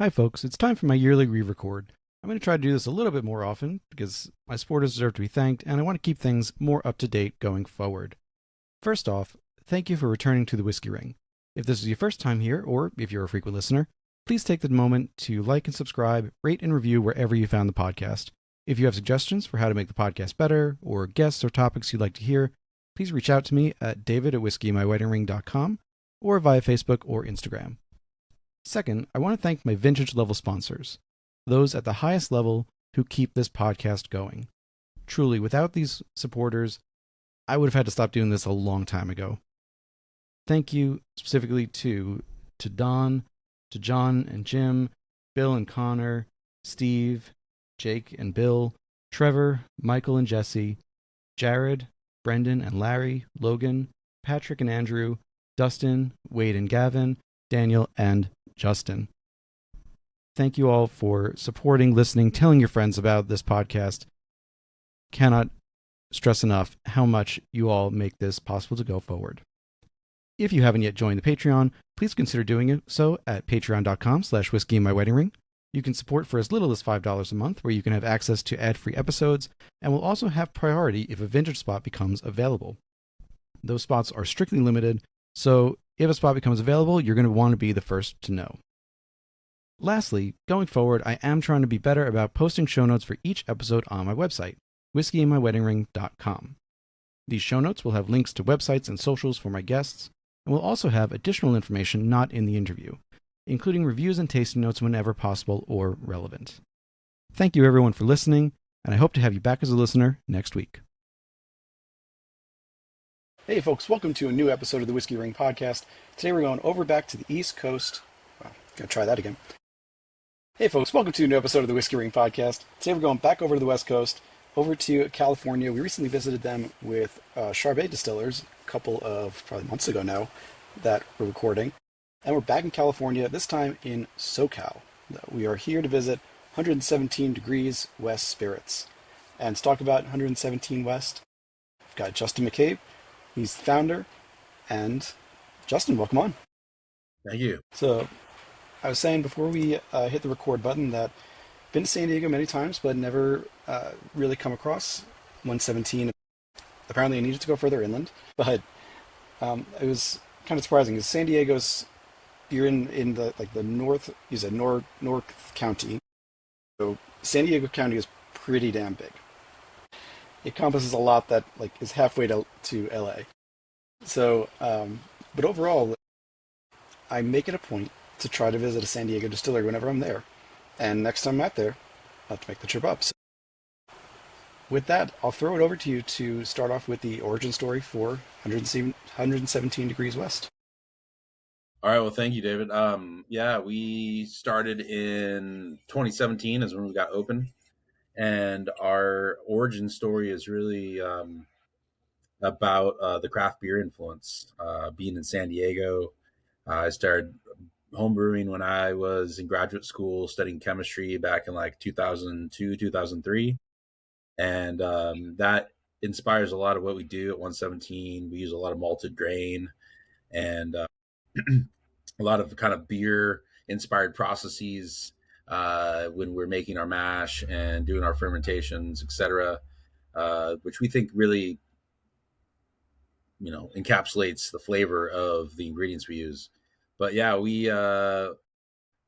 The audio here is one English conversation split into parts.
Hi, folks. It's time for my yearly re-record. I'm going to try to do this a little bit more often because my supporters deserve to be thanked, and I want to keep things more up to date going forward. First off, thank you for returning to the Whiskey Ring. If this is your first time here, or if you're a frequent listener, please take the moment to like and subscribe, rate and review wherever you found the podcast. If you have suggestions for how to make the podcast better, or guests or topics you'd like to hear, please reach out to me at david@whiskeymyweddingring.com or via Facebook or Instagram. Second, I want to thank my vintage level sponsors, those at the highest level who keep this podcast going. Truly, without these supporters, I would have had to stop doing this a long time ago. Thank you specifically to Don, to John and Jim, Bill and Connor, Steve, Jake and Bill, Trevor, Michael and Jesse, Jared, Brendan and Larry, Logan, Patrick and Andrew, Dustin, Wade and Gavin, Daniel, and Justin. Thank you all for supporting, listening, telling your friends about this podcast. Cannot stress enough how much you all make this possible to go forward. If you haven't yet joined the Patreon, please consider doing so at patreon.com/whiskeyinmyweddingring. You can support for as little as $5 a month, where you can have access to ad-free episodes, and will also have priority if a vintage spot becomes available. Those spots are strictly limited, so if a spot becomes available, you're going to want to be the first to know. Lastly, going forward, I am trying to be better about posting show notes for each episode on my website, whiskeyinmyweddingring.com. These show notes will have links to websites and socials for my guests, and will also have additional information not in the interview, including reviews and tasting notes whenever possible or relevant. Thank you everyone for listening, and I hope to have you back as a listener next week. Hey folks, welcome to a new episode of the Whiskey Ring podcast. Today we're going over back to the East Coast. Well, gonna try that again. Hey folks, welcome to a new episode of the Whiskey Ring podcast. Today we're going back over to the West Coast, over to California. We recently visited them with Charbet Distillers a couple of probably months ago now that we're recording. And we're back in California, this time in SoCal. We are here to visit 117 Degrees West Spirits. And to talk about 117 West, we've got Justin McCabe. He's the founder. And Justin, welcome on. Thank you. So, I was saying before we hit the record button that I've been to San Diego many times, but never really come across 117. Apparently, I needed to go further inland, but it was kind of surprising because San Diego's, you're in the north. You said North County, so San Diego County is pretty damn big. It encompasses a lot that is halfway to LA. So, but overall, I make it a point to try to visit a San Diego distillery whenever I'm there. And next time I'm out there, I'll have to make the trip up. So with that, I'll throw it over to you to start off with the origin story for 117 Degrees West. All right. Well, thank you, David. Yeah, we started in 2017 is when we got open. And our origin story is really about the craft beer influence. Being in San Diego, I started homebrewing when I was in graduate school studying chemistry back in 2002, 2003. And that inspires a lot of what we do at 117. We use a lot of malted grain and a lot of kind of beer inspired processes when we're making our mash and doing our fermentations, etc., which we think really, encapsulates the flavor of the ingredients we use. But yeah, we're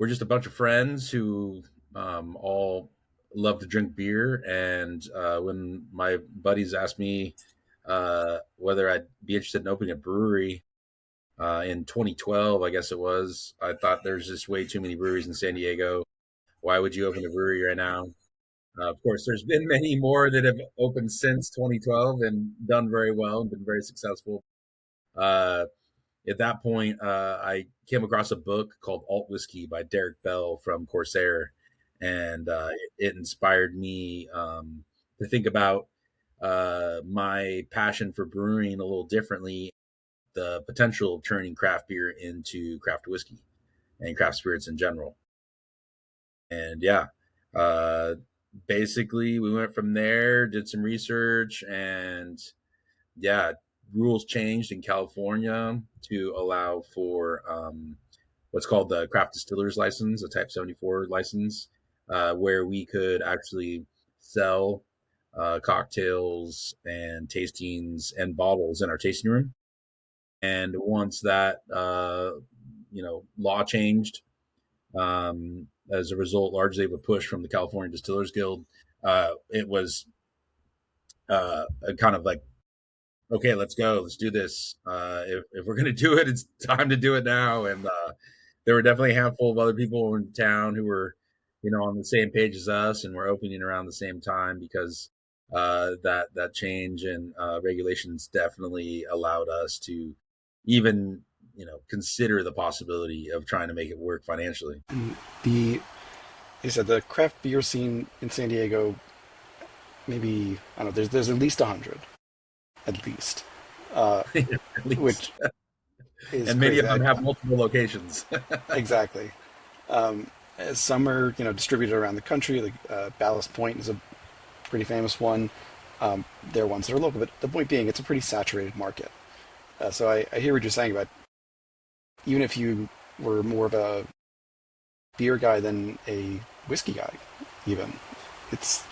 just a bunch of friends who all love to drink beer. And when my buddies asked me whether I'd be interested in opening a brewery in 2012, I guess it was, I thought there's just way too many breweries in San Diego. Why would you open a brewery right now? Of course, there's been many more that have opened since 2012 and done very well and been very successful. At that point, I came across a book called Alt Whiskey by Derek Bell from Corsair, and it inspired me to think about my passion for brewing a little differently, the potential of turning craft beer into craft whiskey and craft spirits in general. And yeah, basically we went from there, did some research, and yeah, rules changed in California to allow for what's called the craft distiller's license, a Type 74 license, where we could actually sell cocktails and tastings and bottles in our tasting room. And once that law changed, as a result, largely of a push from the California Distillers Guild, it was a kind of like, okay, let's go, let's do this. If we're gonna do it, it's time to do it now. And there were definitely a handful of other people in town who were, on the same page as us, and were opening around the same time because that change in regulations definitely allowed us to even consider the possibility of trying to make it work financially. And the you said the craft beer scene in San Diego, maybe I don't know. There's at least 100, at least, uh, At least, which is and many crazy. of them have multiple locations. Exactly. Um, some are distributed around the country. Like Ballast Point is a pretty famous one. There are ones that are local, but the point being, it's a pretty saturated market. So I hear what you're saying about even if you were more of a beer guy than a whiskey guy, even it's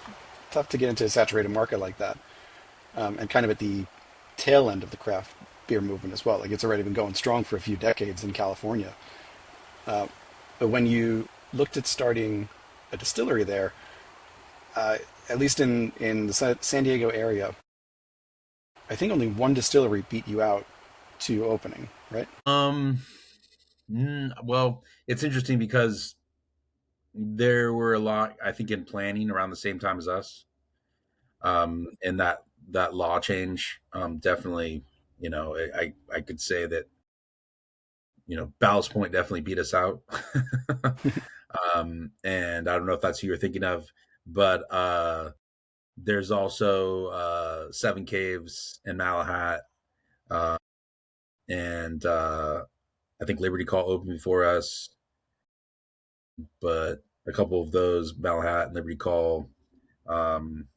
tough to get into a saturated market like that, and kind of at the tail end of the craft beer movement as well. Like it's already been going strong for a few decades in California. Uh, but when you looked at starting a distillery there, uh, at least in the San Diego area, I think only one distillery beat you out to opening, right? um, well, it's interesting because there were a lot, I think, in planning around the same time as us. And that law change, definitely, I could say that, Ballast Point definitely beat us out. And I don't know if that's who you're thinking of, but there's also Seven Caves and Malahat, uh, and I think Liberty Call opened before us, but a couple of those, Malahat and Liberty Call, um,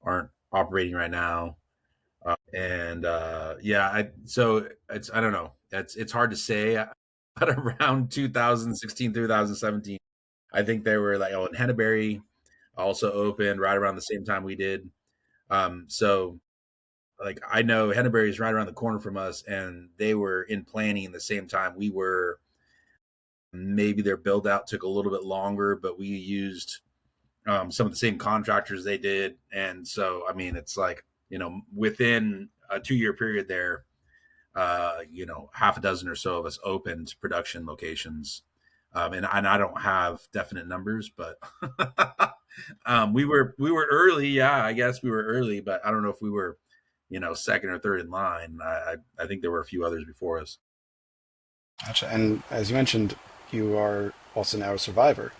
aren't operating right now. And yeah, so it's, I don't know, it's hard to say. But around 2016, 2017, I think they were like, oh, and Henneberry also opened right around the same time we did. So like, I know Henneberry is right around the corner from us, and they were in planning the same time we were. Maybe their build out took a little bit longer, but we used some of the same contractors they did. And so, I mean, it's like, within a 2-year period there, half a dozen or so of us opened production locations. And I don't have definite numbers, but we were early. Yeah, I guess we were early, but I don't know if we were, second or third in line. I think there were a few others before us. Gotcha. And as you mentioned, you are also now a survivor,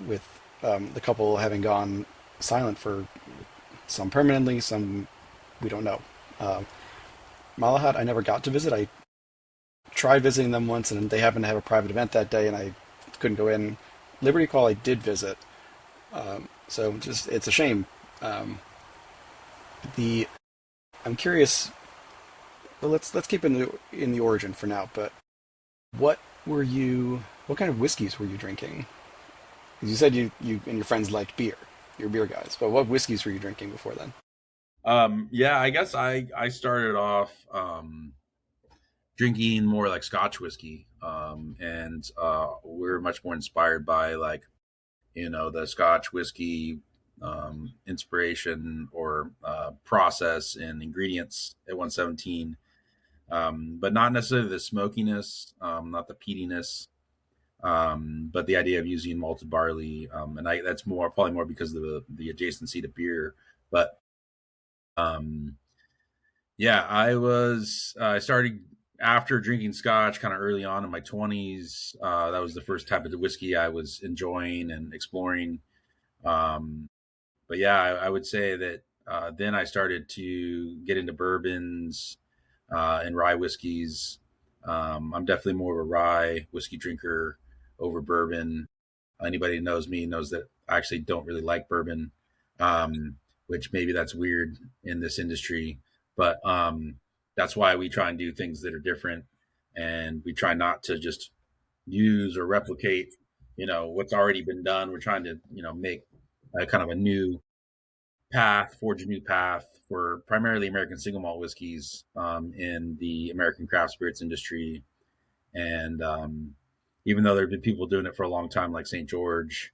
with the couple having gone silent for some permanently, some we don't know. Uh, Malahat, I never got to visit. I tried visiting them once, and they happened to have a private event that day, and I couldn't go in. Liberty Call, I did visit, so just it's a shame. Um, the I'm curious. Well, let's keep in the origin for now. But what were you? What kind of whiskeys were you drinking? Because you said you and your friends liked beer. You're beer guys. But what whiskeys were you drinking before then? Yeah, I guess I started off drinking more like Scotch whiskey, and we're much more inspired by, like, the Scotch whiskey inspiration or process and ingredients at 117, but not necessarily the smokiness, not the peatiness, but the idea of using malted barley, and that's probably more because of the adjacency to beer. But um, yeah, I started after drinking Scotch kind of early on in my 20s. That was the first type of the whiskey I was enjoying and exploring. Um, but yeah, I would say that then I started to get into bourbons and rye whiskeys. I'm definitely more of a rye whiskey drinker over bourbon. Anybody who knows me knows that I actually don't really like bourbon, um, which maybe that's weird in this industry, but that's why we try and do things that are different, and we try not to just use or replicate, what's already been done. We're trying to, make a kind of a new path, forge a new path for primarily American single malt whiskeys in the American craft spirits industry. And even though there have been people doing it for a long time, like St. George,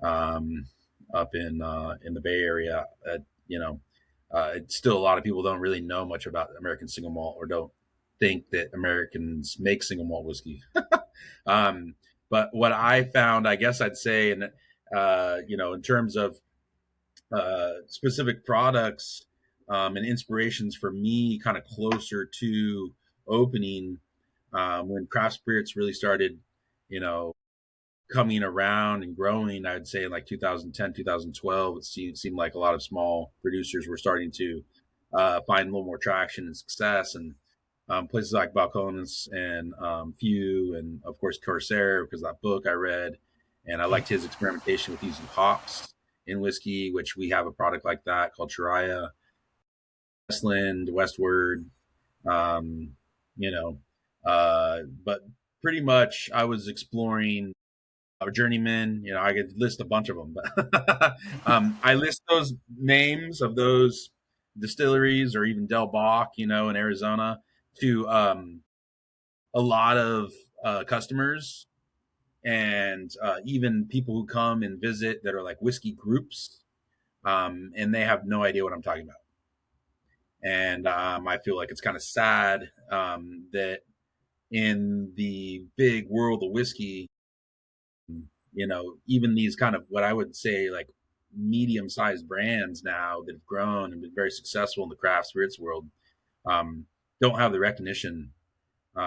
um, up in the Bay Area, it's still a lot of people don't really know much about American single malt or don't think that Americans make single malt whiskey. um, but what I found, I guess I'd say, and in terms of specific products and inspirations for me, kind of closer to opening when craft spirits really started, you know, coming around and growing. I'd say in like 2010, 2012, it seemed like a lot of small producers were starting to find a little more traction and success. And places like Balcones and Few, and of course Corsair, because that book I read, and I liked his experimentation with using hops in whiskey, which we have a product like that called Shariah, Westland, Westward, um, you know. But pretty much I was exploring our journeyman. I could list a bunch of them, but I list those names of those distilleries or even Del Bach, in Arizona, to a lot of customers and even people who come and visit that are like whiskey groups, and they have no idea what I'm talking about. And I feel like it's kind of sad that in the big world of whiskey, even these kind of what I would say like medium sized brands now that have grown and been very successful in the craft spirits world um, don't have the recognition.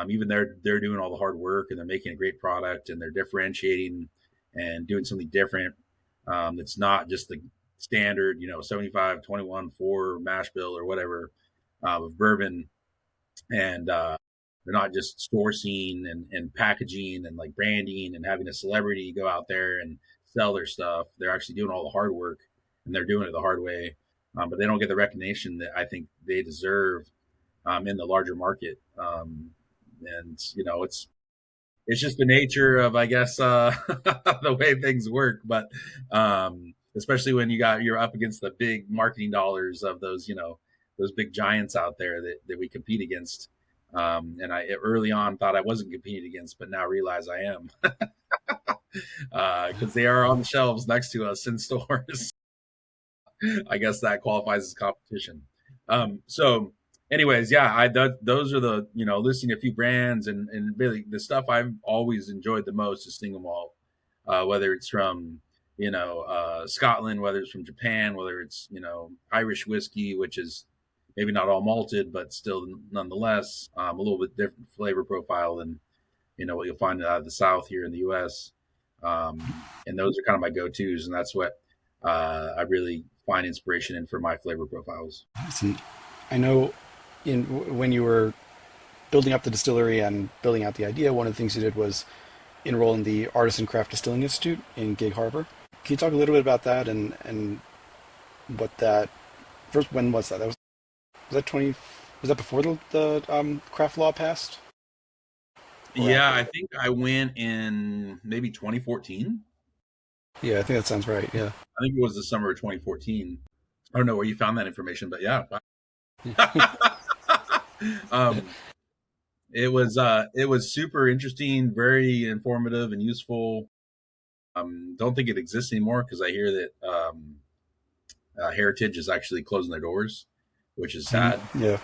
Even they're doing all the hard work and they're making a great product and they're differentiating and doing something different. That's not just the standard, 75, 21, 4 mash bill or whatever of bourbon. And they're not just sourcing and packaging and like branding and having a celebrity go out there and sell their stuff. They're actually doing all the hard work and they're doing it the hard way. But they don't get the recognition that I think they deserve in the larger market. And it's just the nature of, I guess, the way things work. But especially when you're up against the big marketing dollars of those big giants out there that we compete against. And I early on thought I wasn't competing against, but now realize I am because they are on the shelves next to us in stores. I guess that qualifies as competition. So, anyways, yeah, those are the listing a few brands and really the stuff I've always enjoyed the most is single malt, whether it's from Scotland, whether it's from Japan, whether it's Irish whiskey, which is maybe not all malted, but still nonetheless a little bit different flavor profile than what you'll find out of the South here in the U.S. And those are kind of my go-tos, and that's what I really find inspiration in for my flavor profiles. Listen, I know when you were building up the distillery and building out the idea, one of the things you did was enroll in the Artisan Craft Distilling Institute in Gig Harbor. Can you talk a little bit about that and what that first? When was that? Was that 20? Was that before the craft law passed or Yeah, after? I think I went in maybe 2014. Yeah, I think that sounds right. Yeah. I think it was the summer of 2014. I don't know where you found that information, but yeah. um, it was super interesting, very informative and useful. Don't think it exists anymore because I hear that Heritage is actually closing their doors, which is sad. Yeah.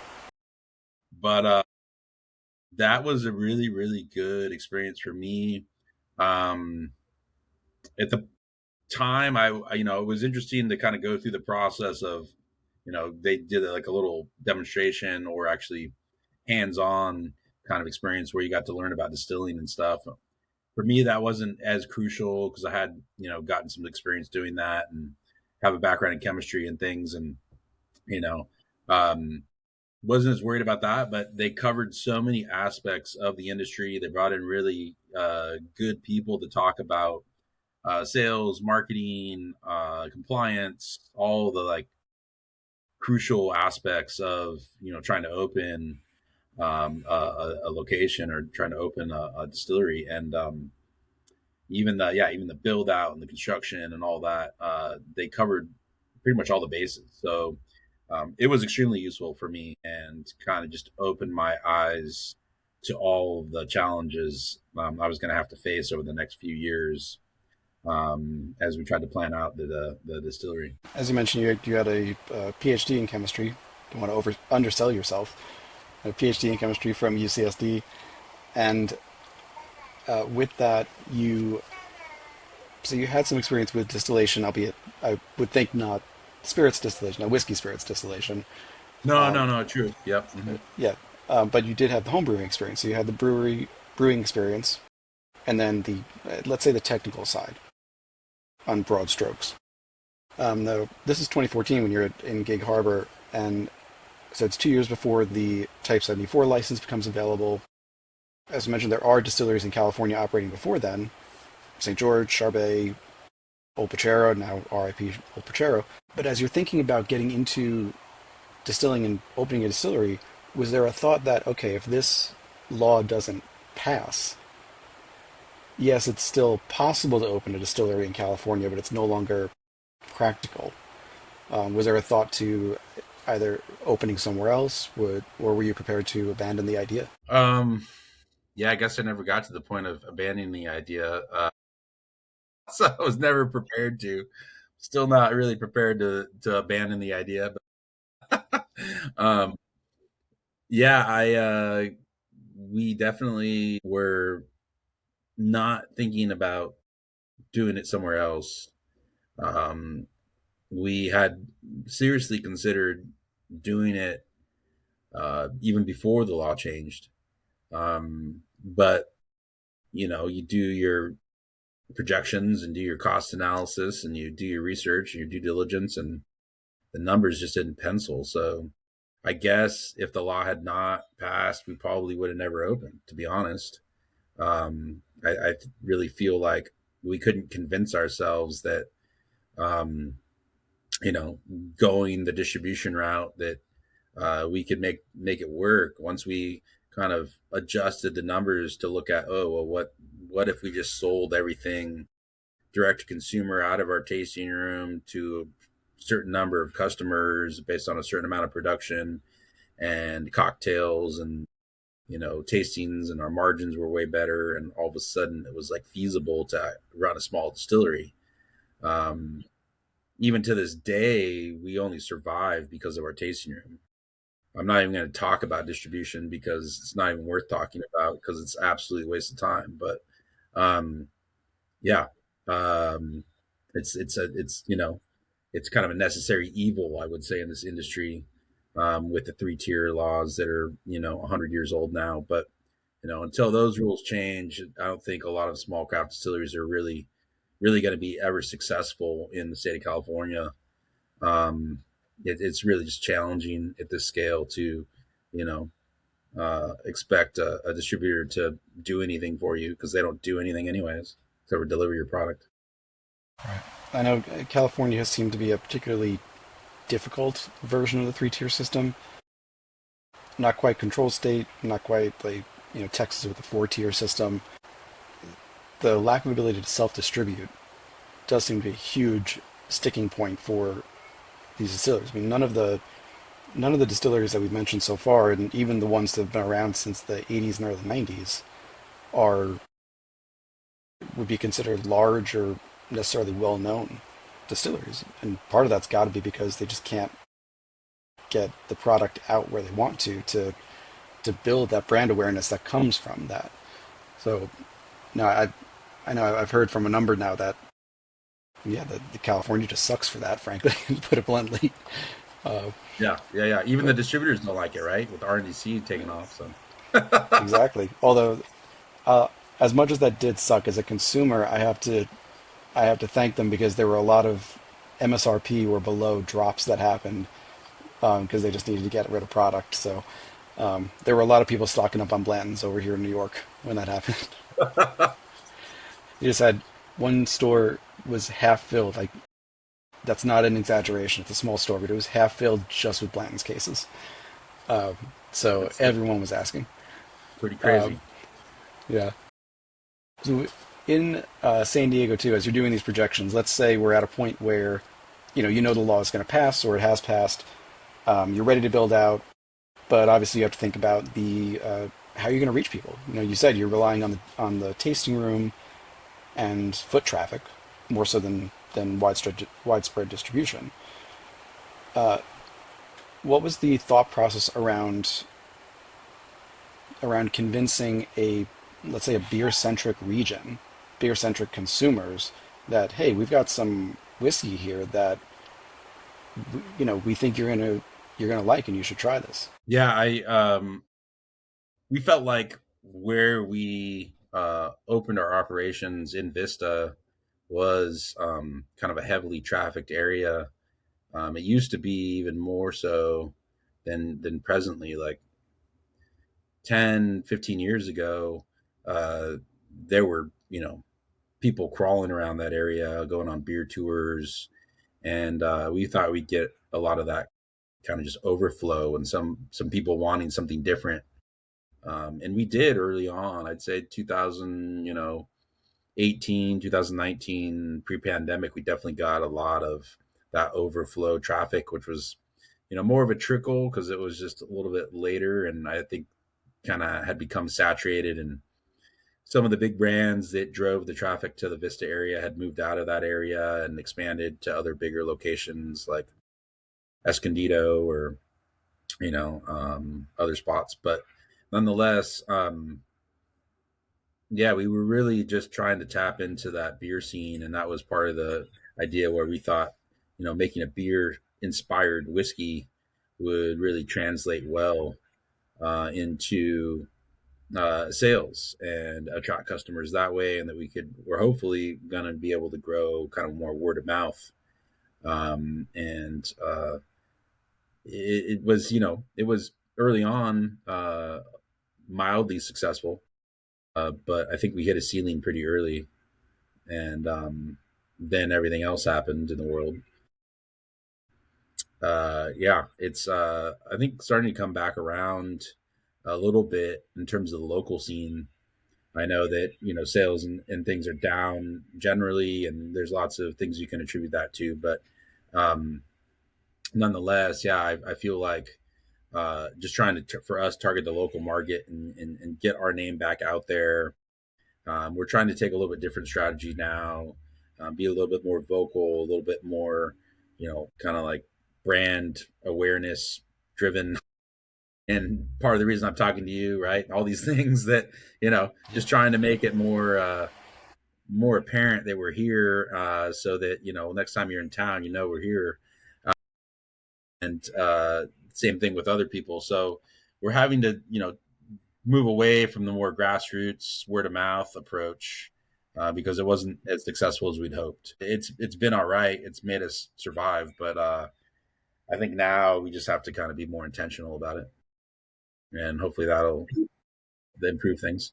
But that was a really, really good experience for me. Um, at the time, it was interesting to kind of go through the process of, they did like a little demonstration or actually hands-on kind of experience where you got to learn about distilling and stuff. For me, that wasn't as crucial because I had, gotten some experience doing that and have a background in chemistry and things, and you know, um, wasn't as worried about that. But they covered so many aspects of the industry. They brought in really good people to talk about sales, marketing, compliance, all the like crucial aspects of trying to open a location or trying to open a distillery, and even the build out and the construction and all that, they covered pretty much all the bases. So it was extremely useful for me and kind of just opened my eyes to all of the challenges I was going to have to face over the next few years as we tried to plan out the distillery. As you mentioned, you had a PhD in chemistry. Don't want to undersell yourself. A PhD in chemistry from UCSD, and with that, you had some experience with distillation, albeit I would think not spirits distillation, not whiskey spirits distillation. No, Um, no, no, true. Yep. yeah, but you did have the home brewing experience. So you had the brewing experience, and then the let's say the technical side on broad strokes. Though this is 2014 when you're in Gig Harbor, and so it's 2 years before the Type 74 license becomes available. As I mentioned, there are distilleries in California operating before then: St. George, Charbet, Old Pachero, now RIP Old Pachero. But as you're thinking about getting into distilling and opening a distillery, was there a thought that, okay, if this law doesn't pass, yes, it's still possible to open a distillery in California, but it's no longer practical? Was there a thought to either opening somewhere else, or were you prepared to abandon the idea? Yeah, I guess I never got to the point of abandoning the idea. So I was never prepared to. Still not really prepared to abandon the idea. But yeah, I we definitely were not thinking about doing it somewhere else. Um, we had seriously considered doing it even before the law changed. But you do your projections and do your cost analysis and you do your research and your due diligence, and the numbers just didn't pencil. So I guess if the law had not passed, we probably would have never opened, to be honest. I really feel like we couldn't convince ourselves that, um, you know, going the distribution route that we could make it work once we kind of adjusted the numbers to look at, oh well, what if we just sold everything direct to consumer out of our tasting room to a certain number of customers based on a certain amount of production and cocktails and tastings, and our margins were way better, and all of a sudden it was like feasible to run a small distillery. um, Even to this day we only survive because of our tasting room. I'm not even going to talk about distribution because it's not even worth talking about because it's absolutely a waste of time. But um, yeah, um, it's kind of a necessary evil, I would say, in this industry, with the 3-tier laws that are 100 years old now. But until those rules change, I don't think a lot of small craft distilleries are really going to be ever successful in the state of California. It's really just challenging at this scale to you know expect a distributor to do anything for you because they don't do anything anyways except for deliver your product. Right. I know California has seemed to be a particularly difficult version of the three-tier system. Not quite control state, not quite like Texas with the four-tier system. The lack of ability to self-distribute does seem to be a huge sticking point for these distilleries. I mean, none of the distilleries that we've mentioned so far, and even the ones that have been around since the 80s and early 90s, are would be considered large or necessarily well-known distilleries. And part of that's got to be because they just can't get the product out where they want to build that brand awareness that comes from that. So no, I know I've heard from a number now that yeah, the California just sucks for that, frankly, to put it bluntly. Uh, Yeah. Even the but distributors don't like it, right? With RNDC taking off. So exactly. Although, uh, as much as that did suck as a consumer, I have to thank them because there were a lot of MSRP or below drops that happened because they just needed to get rid of product. So there were a lot of people stocking up on Blanton's over here in New York when that happened. You just had one store was half filled. Like that's not an exaggeration. It's a small store, but it was half filled just with Blanton's cases. Um, So That's everyone was asking. pretty Um, crazy. yeah. So in San Diego too, as you're doing these projections, let's say we're at a point where, you know the law is going to pass or it has passed. You're ready to build out, but obviously you have to think about the how you're going to reach people. You said you're relying on the tasting room and foot traffic more so than widespread distribution. What was the thought process around convincing a, let's say, a beer centric region, beer centric consumers that, hey, we've got some whiskey here that we think you're gonna like and you should try this. Yeah, I we felt like where we opened our operations in Vista was kind of a heavily trafficked area. It used to be even more so than presently. Like 10, 15 years ago, uh, there were people crawling around that area, going on beer tours, and we thought we'd get a lot of that kind of just overflow and some people wanting something different. And we did early on. I'd say 2000, 18, 2019, pre-pandemic, we definitely got a lot of that overflow traffic, which was more of a trickle because it was just a little bit later, and I think kind of had become saturated, and some of the big brands that drove the traffic to the Vista area had moved out of that area and expanded to other bigger locations like Escondido or other spots. But nonetheless, yeah, we were really just trying to tap into that beer scene, and that was part of the idea where we thought, making a beer inspired whiskey would really translate well into sales and attract customers that way, and that we're hopefully going to be able to grow kind of more word of mouth. And it was early on mildly successful, but I think we hit a ceiling pretty early, and then everything else happened in the world. Yeah, it's I think starting to come back around a little bit in terms of the local scene. I know that sales and things are down generally, and there's lots of things you can attribute that to. But um, nonetheless, yeah, I feel like just trying to for us target the local market and get our name back out there. We're trying to take a little bit different strategy now, be a little bit more vocal, a little bit more, kind of like brand awareness driven. And part of the reason I'm talking to you, right? All these things that, Yeah. just trying to make it more apparent that we're here, so that, next time you're in town, we're here. And same thing with other people. So we're having to, move away from the more grassroots word of mouth approach, because it wasn't as successful as we'd hoped. It's been all right. It's made us survive, but I think now we just have to kind of be more intentional about it, and hopefully that'll improve things.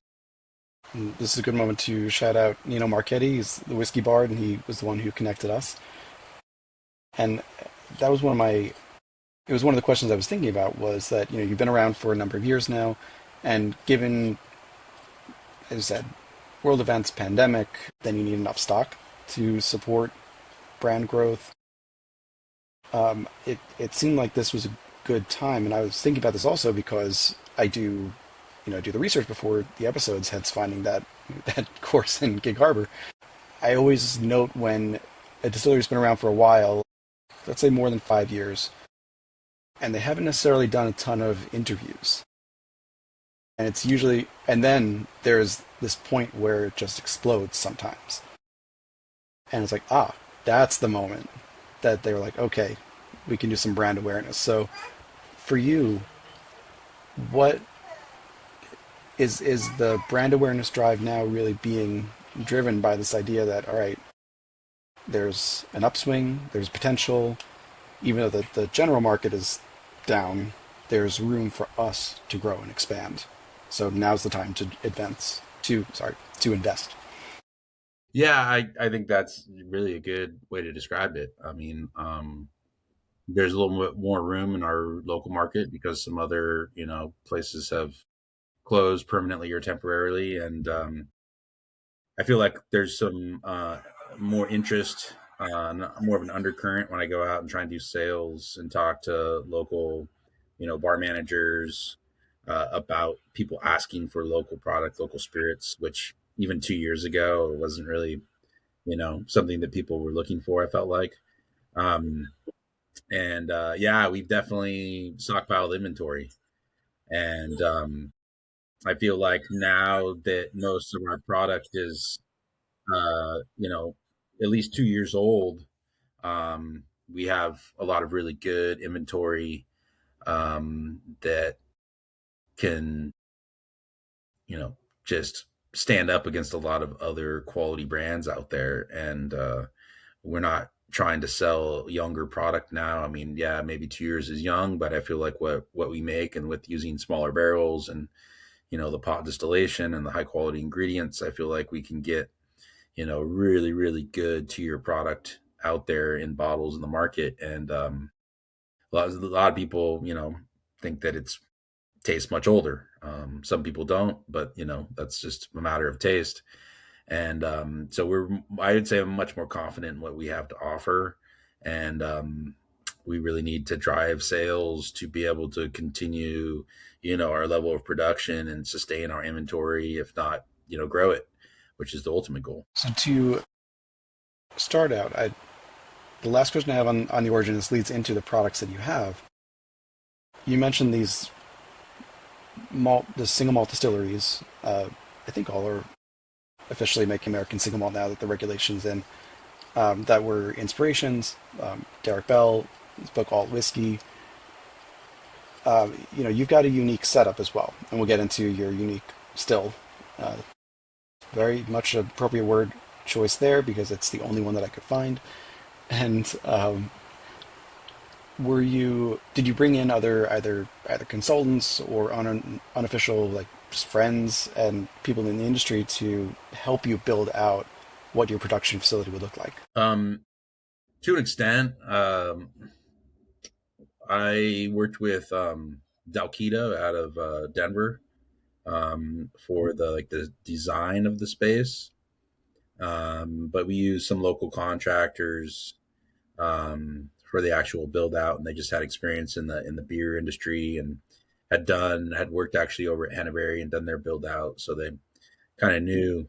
And this is a good moment to shout out Nino Marchetti. He's the whiskey bard, and he was the one who connected us. And that was one of my. It was one of the questions I was thinking about was that you've been around for a number of years now, and given, as I said, world events, pandemic, then you need enough stock to support brand growth. It seemed like this was a good time, and I was thinking about this also because I do the research before the episodes, hence finding that course in Gig Harbor. I always note when a distillery's been around for a while, let's say more than 5 years, and they haven't necessarily done a ton of interviews. And it's usually, and then there's this point where it just explodes sometimes. And it's like, that's the moment that they were like, okay, we can do some brand awareness. So for you, what is the brand awareness drive now really being driven by this idea that, all right, there's an upswing, there's potential, even though the general market is down, there's room for us to grow and expand. So now's the time to invest. Yeah, I think that's really a good way to describe it. I mean, there's a little bit more room in our local market because some other places have closed permanently or temporarily, and I feel like there's some more interest, more of an undercurrent when I go out and try and do sales and talk to local, bar managers about people asking for local product, local spirits, which even 2 years ago it wasn't really, something that people were looking for. I felt like, um, and yeah, we've definitely stockpiled inventory, and I feel like now that most of our product is at least 2 years old. We have a lot of really good inventory that can, just stand up against a lot of other quality brands out there. And we're not trying to sell younger product now. I mean, yeah, maybe 2 years is young, but I feel like what we make, and with using smaller barrels and the pot distillation and the high quality ingredients, I feel like we can get really, really good tier product out there in bottles in the market. And a lot of people, think that it's tastes much older. Some people don't, but that's just a matter of taste. And so I would say I'm much more confident in what we have to offer. And we really need to drive sales to be able to continue, our level of production and sustain our inventory, if not, grow it, which is the ultimate goal. So to start out, the last question I have on the origin, this leads into the products that you have. You mentioned the single malt distilleries. I think all are officially making American single malt now that the regulations in. That were inspirations. Derek Bell, his book Alt Whiskey. You've got a unique setup as well, and we'll get into your unique still. Uh, Very much an appropriate word choice there because it's the only one that I could find. And did you bring in either consultants or unofficial, like, just friends and people in the industry to help you build out what your production facility would look like? To an extent, I worked with Dalkita out of Denver for the design of the space, but we used some local contractors for the actual build out, and they just had experience in the beer industry, and had worked actually over at Henneberry and done their build out, so they kind of knew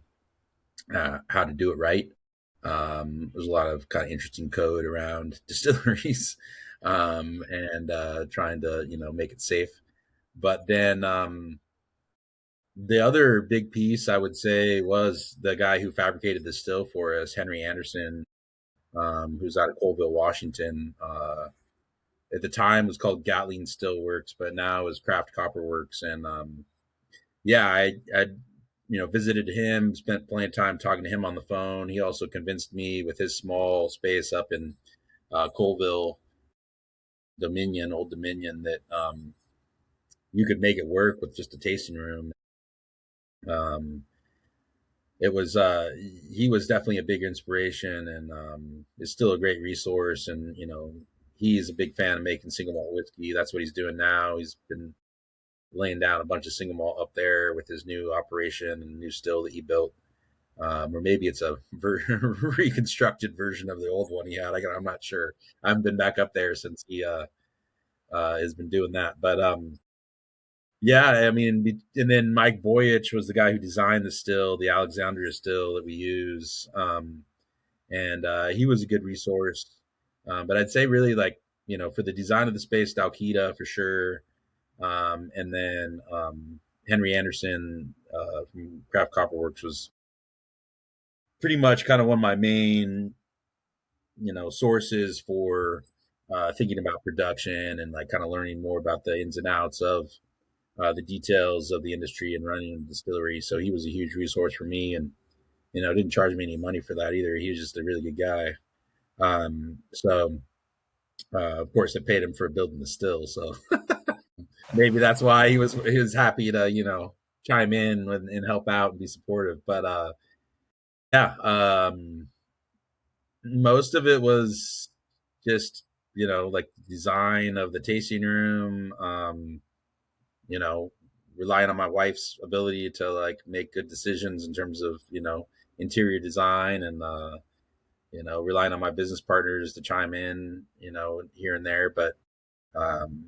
how to do it right. There's a lot of kind of interesting code around distilleries, and trying to make it safe. But then the other big piece I would say was the guy who fabricated the still for us, Henry Anderson, who's out of Colville, Washington. At the time, it was called Gatling Still Works, but now is Craft Copper Works. And yeah, I visited him, spent plenty of time talking to him on the phone. He also convinced me with his small space up in Colville, Old Dominion, that you could make it work with just a tasting room. Um, it was he was definitely a big inspiration, and is still a great resource. And he's a big fan of making single malt whiskey. That's what he's doing now. He's been laying down a bunch of single malt up there with his new operation and new still that he built. Or maybe it's a reconstructed version of the old one he had. I'm not sure. I haven't been back up there since he has been doing that. But yeah, I mean, and then Mike Boyich was the guy who designed the still, the Alexandria still that we use, and he was a good resource. But I'd say really, like, for the design of the space, Dalkita for sure, and then Henry Anderson from Craft Copper Works was pretty much kind of one of my main sources for thinking about production and like kind of learning more about the ins and outs of the details of the industry and running a distillery. So he was a huge resource for me, and didn't charge me any money for that either. He was just a really good guy. So of course I paid him for building the still, so maybe that's why he was happy to chime in and help out and be supportive. But yeah, most of it was just like design of the tasting room, you know, relying on my wife's ability to like make good decisions in terms of, interior design, and relying on my business partners to chime in, here and there. But um,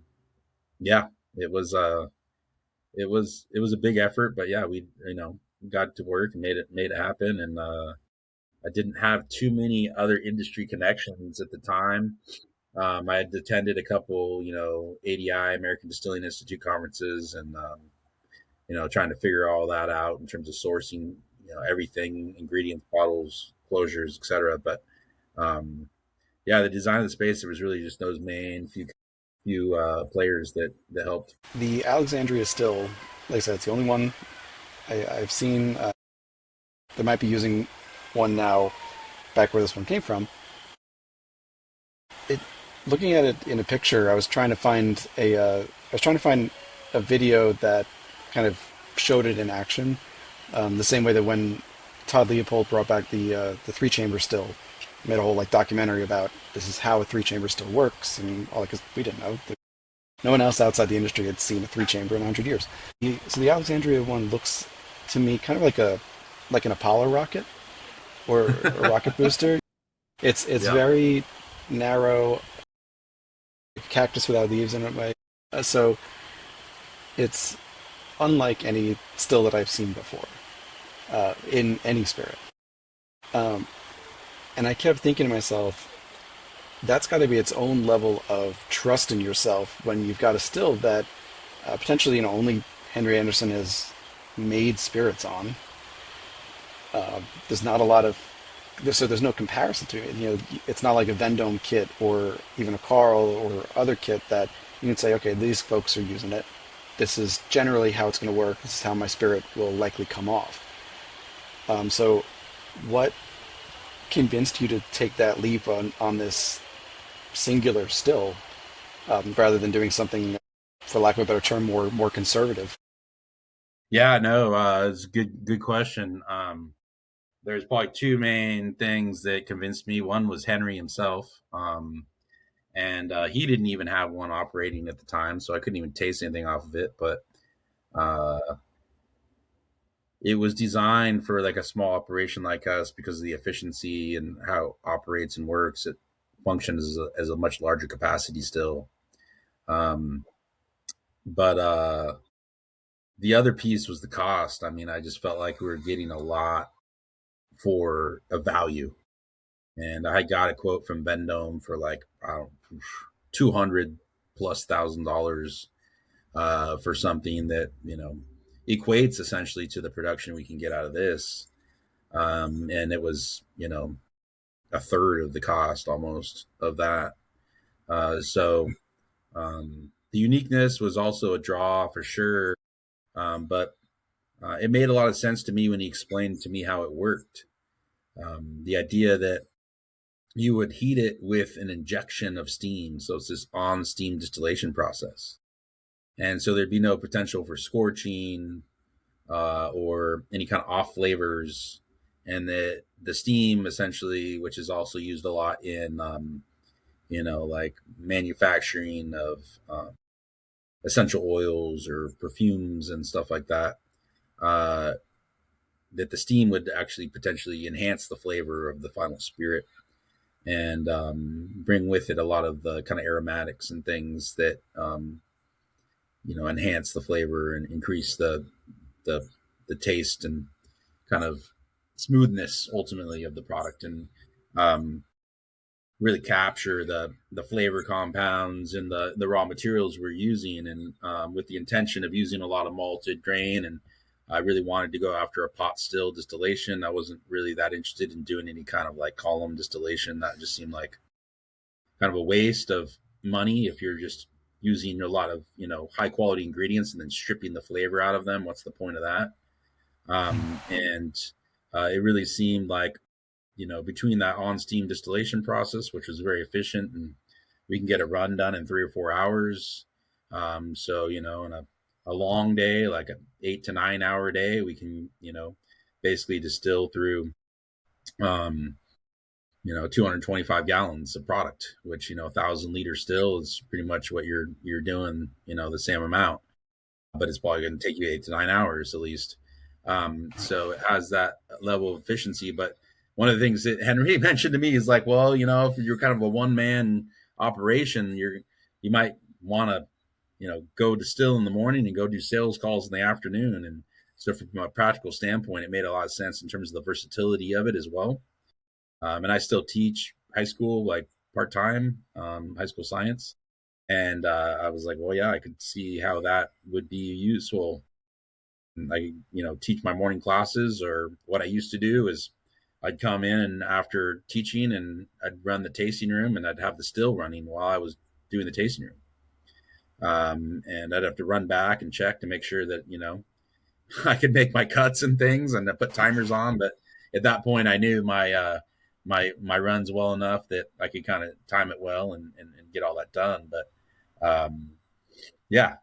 yeah, it was it was a big effort, but yeah, we got to work and made it happen. And I didn't have too many other industry connections at the time. I had attended a couple, ADI, American Distilling Institute conferences, and trying to figure all that out in terms of sourcing, everything, ingredients, bottles, closures, etc. But um, yeah, the design of the space, there was really just those main few players that helped. The Alexandria still, like I said, it's the only one I've seen. They might be using one now, back where this one came from. It, looking at it in a picture, I was trying to find a video that kind of showed it in action, the same way that when Todd Leopold brought back the three chamber still, made a whole like documentary about this is how a three chamber still works and all that, because we didn't know. No one else outside the industry had seen a three chamber in 100 years. So the Alexandria one looks to me kind of like an Apollo rocket or a rocket booster. It's Yeah. very narrow, cactus without leaves in it way. So it's unlike any still that I've seen before, in any spirit. Um, and I kept thinking to myself, that's got to be its own level of trust in yourself when you've got a still that potentially only Henry Anderson has made spirits on. There's not a lot of so there's no comparison to it. It's not like a Vendome kit or even a Carl or other kit that you can say, okay, these folks are using it. This is generally how it's going to work. This is how my spirit will likely come off. So, what convinced you to take that leap on this singular still, rather than doing something, for lack of a better term, more conservative? Yeah, no, it's a good question. There's probably two main things that convinced me. One was Henry himself, and he didn't even have one operating at the time, so I couldn't even taste anything off of it. But uh, it was designed for like a small operation like us because of the efficiency and how it operates and works. It functions as a much larger capacity still. Um, but the other piece was the cost. I mean, I just felt like we were getting a lot for a value. And I got a quote from Vendome for like, I don't know, 200 plus $1,000 for something that, equates essentially to the production we can get out of this. And it was, a third of the cost almost of that. So the uniqueness was also a draw for sure. But it made a lot of sense to me when he explained to me how it worked. The idea that you would heat it with an injection of steam. So it's this on steam distillation process. And so there'd be no potential for scorching or any kind of off flavors. And the steam essentially, which is also used a lot in, like manufacturing of essential oils or perfumes and stuff like that, uh, that the steam would actually potentially enhance the flavor of the final spirit and bring with it a lot of the kind of aromatics and things that enhance the flavor and increase the the taste and kind of smoothness ultimately of the product, and um, really capture the flavor compounds and the raw materials we're using, and with the intention of using a lot of malted grain. And I really wanted to go after a pot still distillation. I wasn't really that interested in doing any kind of like column distillation. That just seemed like kind of a waste of money if you're just using a lot of high quality ingredients and then stripping the flavor out of them. What's the point of that? And It really seemed like between that on steam distillation process, which was very efficient, and we can get a run done in 3 or 4 hours. So in a long day, like an 8 to 9 hour day, we can basically distill through um, 225 gallons of product, which 1,000 liter still is pretty much what you're doing, the same amount, but it's probably going to take you 8 to 9 hours at least. So it has that level of efficiency. But one of the things that Henry mentioned to me is like, well, if you're kind of a one man operation, you might want to, go distill in the morning and go do sales calls in the afternoon. And so from a practical standpoint, it made a lot of sense in terms of the versatility of it as well. And I still teach high school, like part time, high school science. And I was like, well, yeah, I could see how that would be useful. I, teach my morning classes, or what I used to do is I'd come in and after teaching and I'd run the tasting room and I'd have the still running while I was doing the tasting room. And I'd have to run back and check to make sure that, I could make my cuts and things, and I put timers on. But at that point I knew my runs well enough that I could kind of time it well and get all that done. But yeah,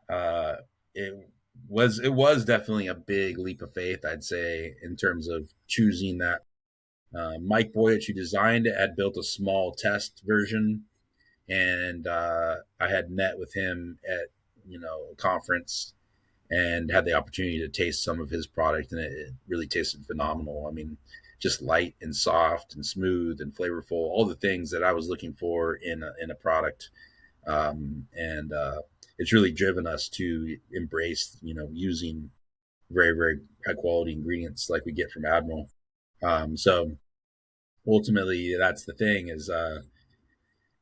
it was definitely a big leap of faith, I'd say, in terms of choosing that. Mike Boyich, who designed it, had built a small test version, and I had met with him at a conference and had the opportunity to taste some of his product, and it really tasted phenomenal. I mean, just light and soft and smooth and flavorful, all the things that I was looking for in a product. And it's really driven us to embrace, using very, very high quality ingredients like we get from Admiral. So ultimately, that's the thing is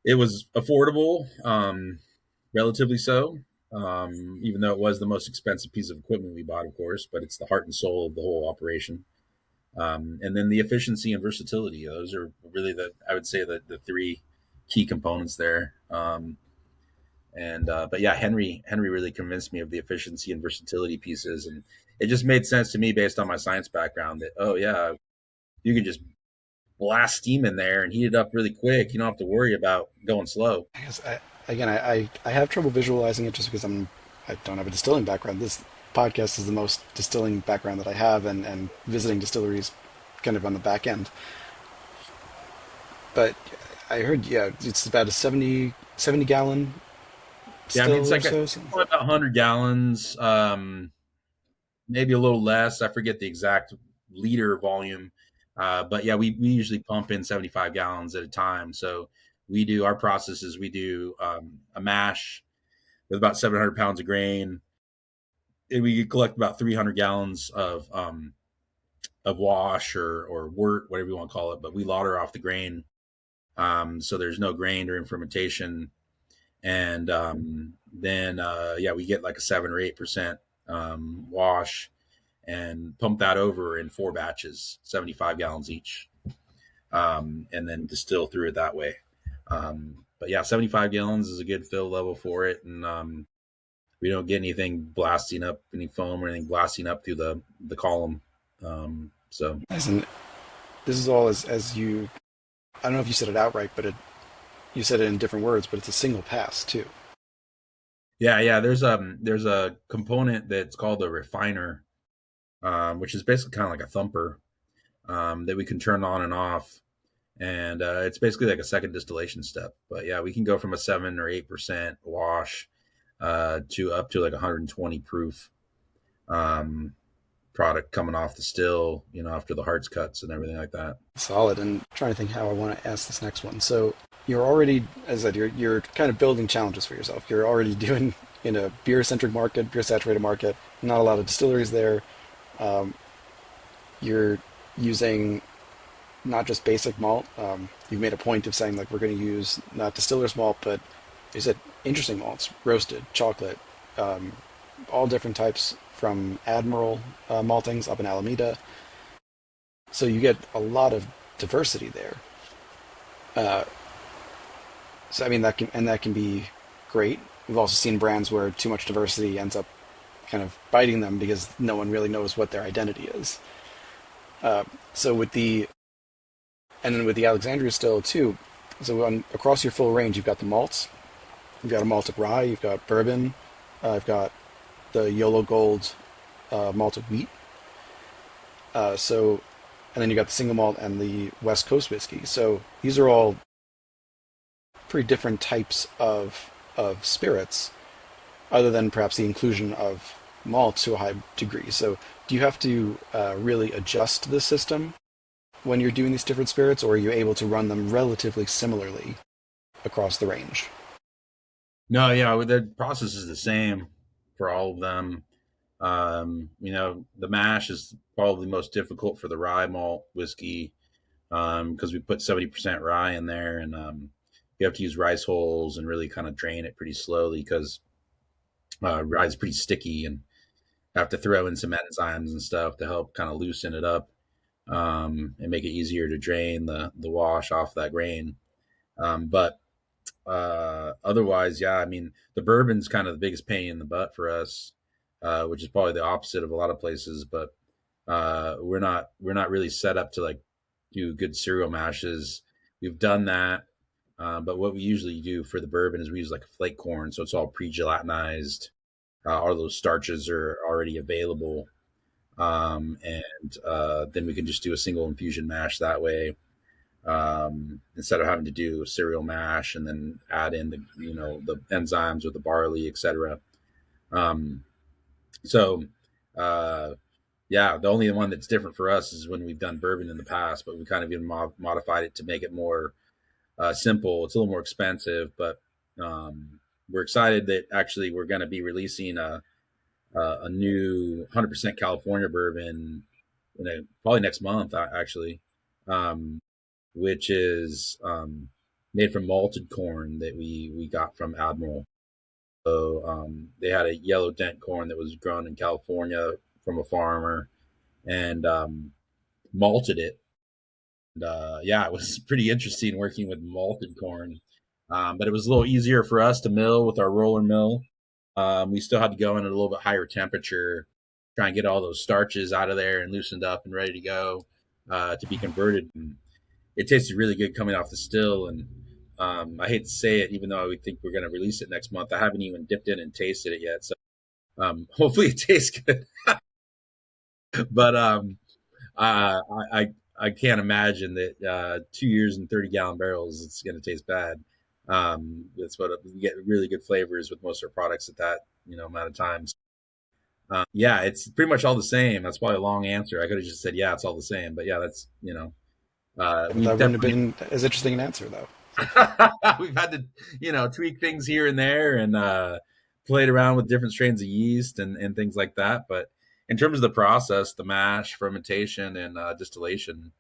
it was affordable, relatively so. Even though it was the most expensive piece of equipment we bought, of course, but it's the heart and soul of the whole operation. And then the efficiency and versatility; those are really I would say, the three key components there. And but yeah, Henry really convinced me of the efficiency and versatility pieces, and it just made sense to me based on my science background that, oh yeah, you can just blast steam in there and heat it up really quick. You don't have to worry about going slow. I guess I have trouble visualizing it just because I don't have a distilling background. This podcast is the most distilling background that I have, and visiting distilleries kind of on the back end. But I heard, yeah, it's about a 70 gallon Yeah, I mean, still it's or like so. about 100 gallons, maybe a little less. I forget the exact liter volume. But yeah, we usually pump in 75 gallons at a time. So we do our processes. We do a mash with about 700 pounds of grain, and we collect about 300 gallons of wash or wort, whatever you want to call it. But we lauter off the grain, so there's no grain during fermentation. And then yeah, we get like a 7 or 8% wash, and pump that over in 4 batches, 75 gallons each, and then distill through it that way. But yeah, 75 gallons is a good fill level for it, and we don't get anything blasting up, any foam or anything blasting up through the column. So And this is all as you. I don't know if you said it outright, but you said it in different words, but it's a single pass too. yeah, there's a component that's called a refiner, which is basically kind of like a thumper, that we can turn on and off, and it's basically like a second distillation step. But yeah, we can go from a 7 or 8% wash to up to like 120 proof um, product coming off the still, after the hearts cuts and everything like that. Solid. And I'm trying to think how I want to ask this next one. So you're already, as I said, you're kind of building challenges for yourself. You're already doing in a beer centric market, beer saturated market. Not a lot of distilleries there. Um, you're using not just basic malt. You've made a point of saying like we're going to use not distiller's malt, but is it interesting malts, roasted, chocolate, um, all different types from Admiral maltings up in Alameda. So you get a lot of diversity there. Uh, so I mean that can be great. We've also seen brands where too much diversity ends up kind of biting them because no one really knows what their identity is. So with the and then with the Alexandria still too. So across your full range, you've got the malts, you've got a malted rye, you've got bourbon, you've got the Yolo Gold malted wheat. So and then you got the single malt and the West Coast whiskey. So these are all pretty different types of spirits, other than perhaps the inclusion of malt to a high degree. So do you have to really adjust the system when you're doing these different spirits, or are you able to run them relatively similarly across the range? No, yeah, the process is the same for all of them. The mash is probably most difficult for the rye malt whiskey because we put 70% rye in there, and you have to use rice hulls and really kind of drain it pretty slowly because rye is pretty sticky, and have to throw in some enzymes and stuff to help kind of loosen it up and make it easier to drain the wash off that grain. But otherwise, yeah, I mean, the bourbon's kind of the biggest pain in the butt for us, which is probably the opposite of a lot of places. But we're not really set up to like do good cereal mashes. We've done that, but what we usually do for the bourbon is we use like a flake corn, so it's all pre-gelatinized. All those starches are already available, and then we can just do a single infusion mash that way, instead of having to do a cereal mash and then add in the enzymes with the barley, etc. Um, so yeah, the only one that's different for us is when we've done bourbon in the past, but we kind of even modified it to make it more simple. It's a little more expensive, but we're excited that actually we're going to be releasing a new 100% California bourbon probably next month, actually, um, which is made from malted corn that we got from Admiral. So they had a yellow dent corn that was grown in California from a farmer and malted it. And yeah, it was pretty interesting working with malted corn, but it was a little easier for us to mill with our roller mill. We still had to go in at a little bit higher temperature, try and get all those starches out of there and loosened up and ready to go to be converted. And it tasted really good coming off the still. And I hate to say it, even though we think we're going to release it next month, I haven't even dipped in and tasted it yet. So hopefully it tastes good. But I can't imagine that 2 years and 30-gallon barrels it's going to taste bad. That's what we get really good flavors with most of our products at that amount of times. Yeah, it's pretty much all the same. That's probably a long answer. I could have just said yeah, it's all the same, but yeah, that's That we've wouldn't have definitely been as interesting an answer, though. we've had to tweak things here and there and played around with different strains of yeast and things like that. But in terms of the process, the mash, fermentation, and distillation,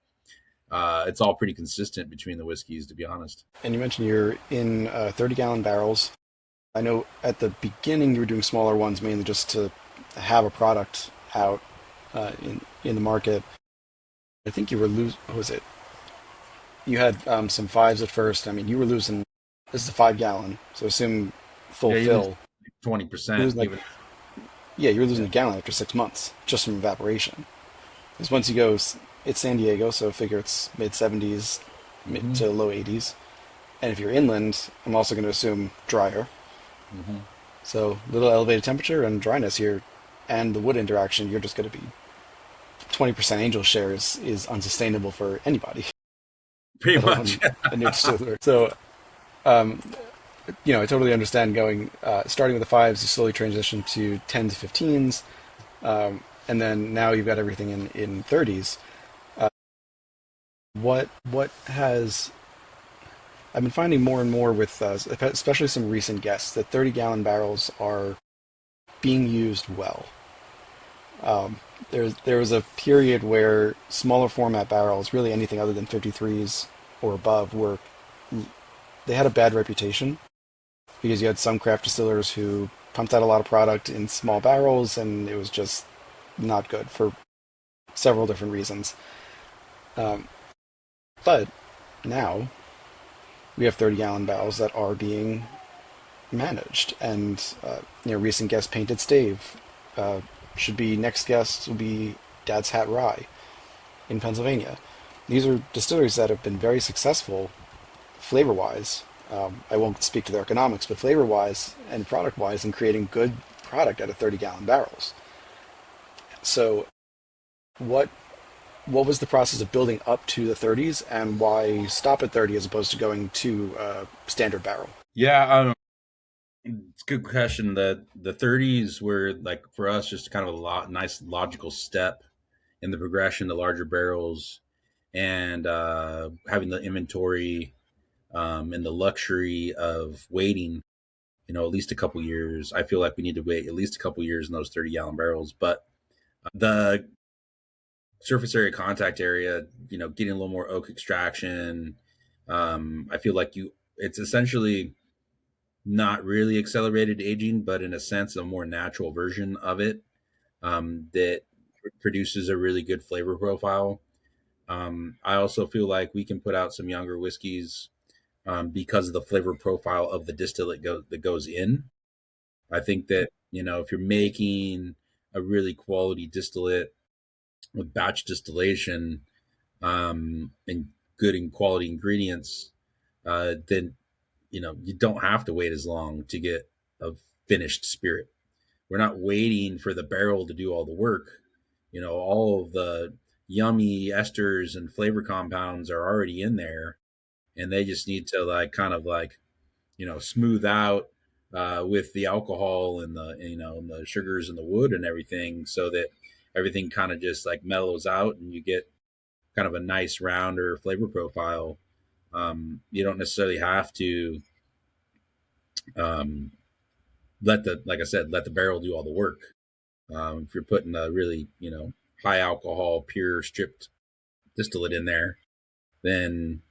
it's all pretty consistent between the whiskeys, to be honest. And you mentioned you're in 30-gallon barrels. I know at the beginning you were doing smaller ones mainly just to have a product out in the market. I think you were losing. What was it? You had some fives at first. I mean, you were losing. This is a 5-gallon, so assume full Yeah, you lose fill. twenty You're percent losing like even. yeah, you're losing Yeah. a gallon after 6 months just from evaporation. Because once you go, it's San Diego, so figure it's mid 70s, mid Hmm. to low 80s. And if you're inland, I'm also going to assume drier. Hmm. So little elevated temperature and dryness here, and the wood interaction, you're just going to be 20% angel share is unsustainable for anybody, Pretty let much. alone a new distiller. So, I totally understand going, starting with the fives, you slowly transition to 10 to 15s, and then now you've got everything in 30s. What has I've been finding more and more with, especially some recent guests, that 30-gallon barrels are being used well. There was a period where smaller format barrels, really anything other than 53s or above, they had a bad reputation because you had some craft distillers who pumped out a lot of product in small barrels, and it was just not good for several different reasons. Um, but now we have 30-gallon barrels that are being managed, and recent guest Painted Stave should be next guest will be Dad's Hat Rye in Pennsylvania. These are distilleries that have been very successful flavor wise. I won't speak to their economics, but flavor wise and product wise, in creating good product out of 30-gallon barrels. So, what what was the process of building up to the 30s, and why stop at 30 as opposed to going to standard barrel? Yeah, it's a good question. The 30s were like for us just kind of a nice logical step in the progression to larger barrels, and having the inventory and the luxury of waiting, at least a couple years. I feel like we need to wait at least a couple years in those 30-gallon barrels. But the surface area contact area, getting a little more oak extraction. I feel like it's essentially not really accelerated aging, but in a sense, a more natural version of it that produces a really good flavor profile. I also feel like we can put out some younger whiskeys because of the flavor profile of the distillate that goes in. I think that, if you're making a really quality distillate with batch distillation and good and quality ingredients, then, you don't have to wait as long to get a finished spirit. We're not waiting for the barrel to do all the work. All of the yummy esters and flavor compounds are already in there, and they just need to smooth out with the alcohol and the sugars and the wood and everything, so that everything kind of just like mellows out and you get kind of a nice rounder flavor profile. You don't necessarily have to um, like I said, let the barrel do all the work. If you're putting a really, high alcohol, pure stripped distillate in there, then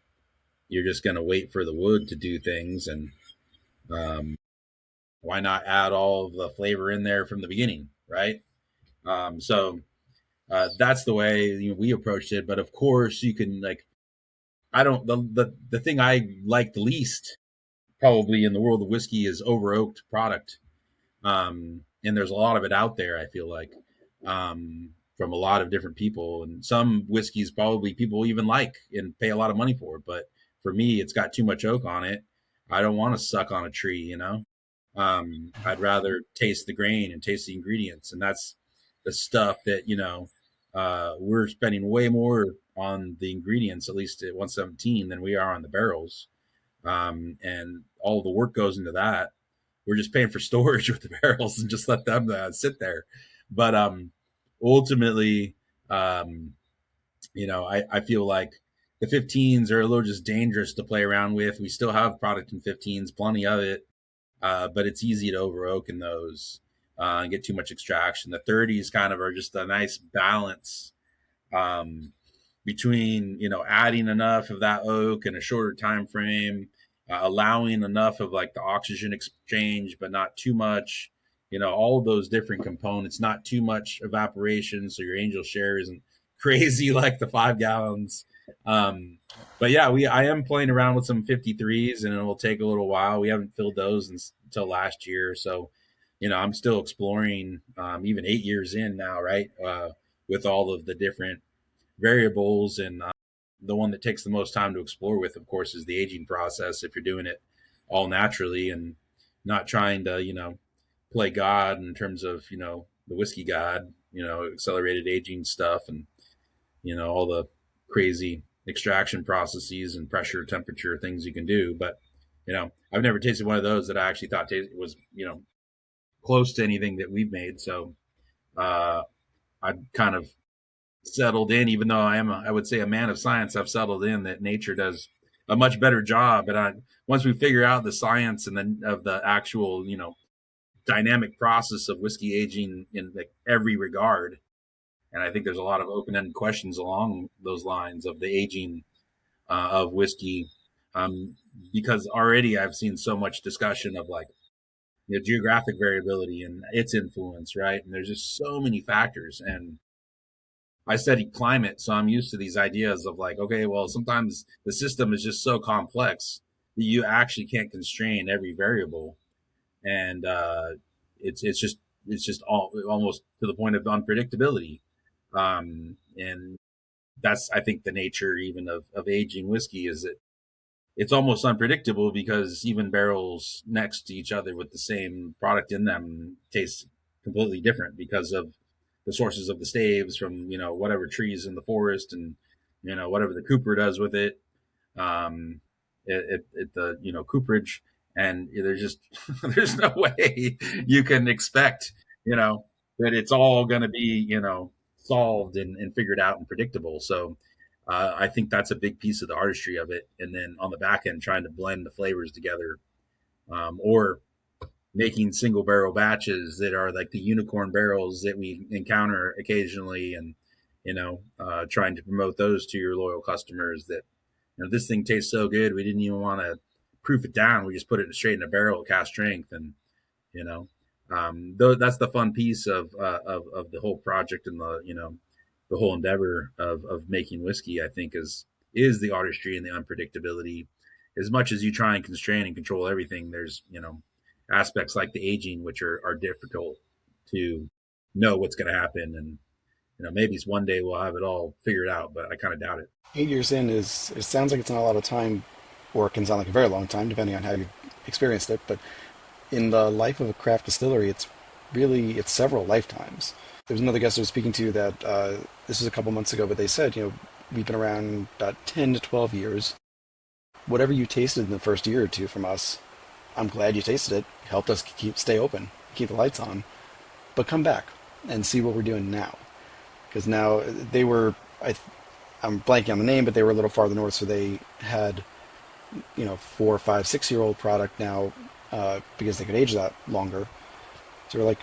you're just going to wait for the wood to do things. And um, why not add all of the flavor in there from the beginning, right? So that's the way we approached it. But of course, you can I don't the thing I like the least probably in the world of whiskey is over oaked product. And there's a lot of it out there. I feel like from a lot of different people, and some whiskeys probably people even like and pay a lot of money for. But for me, it's got too much oak on it. I don't want to suck on a tree. I'd rather taste the grain and taste the ingredients, and that's the stuff that we're spending way more on the ingredients, at least at 117, than we are on the barrels. And all the work goes into that. We're just paying for storage with the barrels and just let them sit there. But ultimately, I feel like the 15s are a little just dangerous to play around with. We still have product in 15s, plenty of it, but it's easy to over oak in those and get too much extraction. The 30s kind of are just a nice balance um, between adding enough of that oak in a shorter time frame, allowing enough of like the oxygen exchange, but not too much. All of those different components, not too much evaporation, so your angel share isn't crazy like the 5 gallons. Um, but yeah, I am playing around with some 53s, and it will take a little while. We haven't filled those until last year, so I'm still exploring. Even 8 years in now, right? With all of the different variables, and the one that takes the most time to explore with, of course, is the aging process. If you're doing it all naturally and not trying to play god in terms of the whiskey god, accelerated aging stuff, and all the crazy extraction processes and pressure temperature things you can do. But I've never tasted one of those that I actually thought was close to anything that we've made. So I kind of settled in, even though I would say a man of science. I've settled in that nature does a much better job. And once we figure out the science and then of the actual, dynamic process of whiskey aging in like every regard, and I think there's a lot of open-ended questions along those lines of the aging of whiskey, because already I've seen so much discussion of like geographic variability and its influence, right? And there's just so many factors, and I study climate, so I'm used to these ideas of like, okay, well, sometimes the system is just so complex that you actually can't constrain every variable, and it's just almost to the point of unpredictability, and that's I think the nature even of aging whiskey is that it's almost unpredictable because even barrels next to each other with the same product in them taste completely different because of the sources of the staves from whatever trees in the forest, and whatever the cooper does with it, um, at the cooperage, and there's just there's no way you can expect that it's all going to be solved and figured out and predictable. So I think that's a big piece of the artistry of it. And then on the back end, trying to blend the flavors together, or making single barrel batches that are like the unicorn barrels that we encounter occasionally, and trying to promote those to your loyal customers, that this thing tastes so good we didn't even want to proof it down, we just put it straight in a barrel at cast strength. And you know that's the fun piece of the whole project, and the whole endeavor of making whiskey, I think, is the artistry and the unpredictability. As much as you try and constrain and control everything, there's aspects like the aging which are difficult to know what's going to happen. And maybe it's one day we'll have it all figured out, but I kind of doubt it. 8 years in is it sounds like it's not a lot of time, or it can sound like a very long time depending on how you've experienced it. But in the life of a craft distillery, it's several lifetimes. There was another guest I was speaking to that this was a couple months ago, but they said, we've been around about 10 to 12 years. Whatever you tasted in the first year or two from us, I'm glad you tasted it. Helped us stay open, keep the lights on. But come back and see what we're doing now. Because now they were, I'm blanking on the name, but they were a little farther north, so they had, 4, 5, 6 year old product now because they could age that longer. So we're like,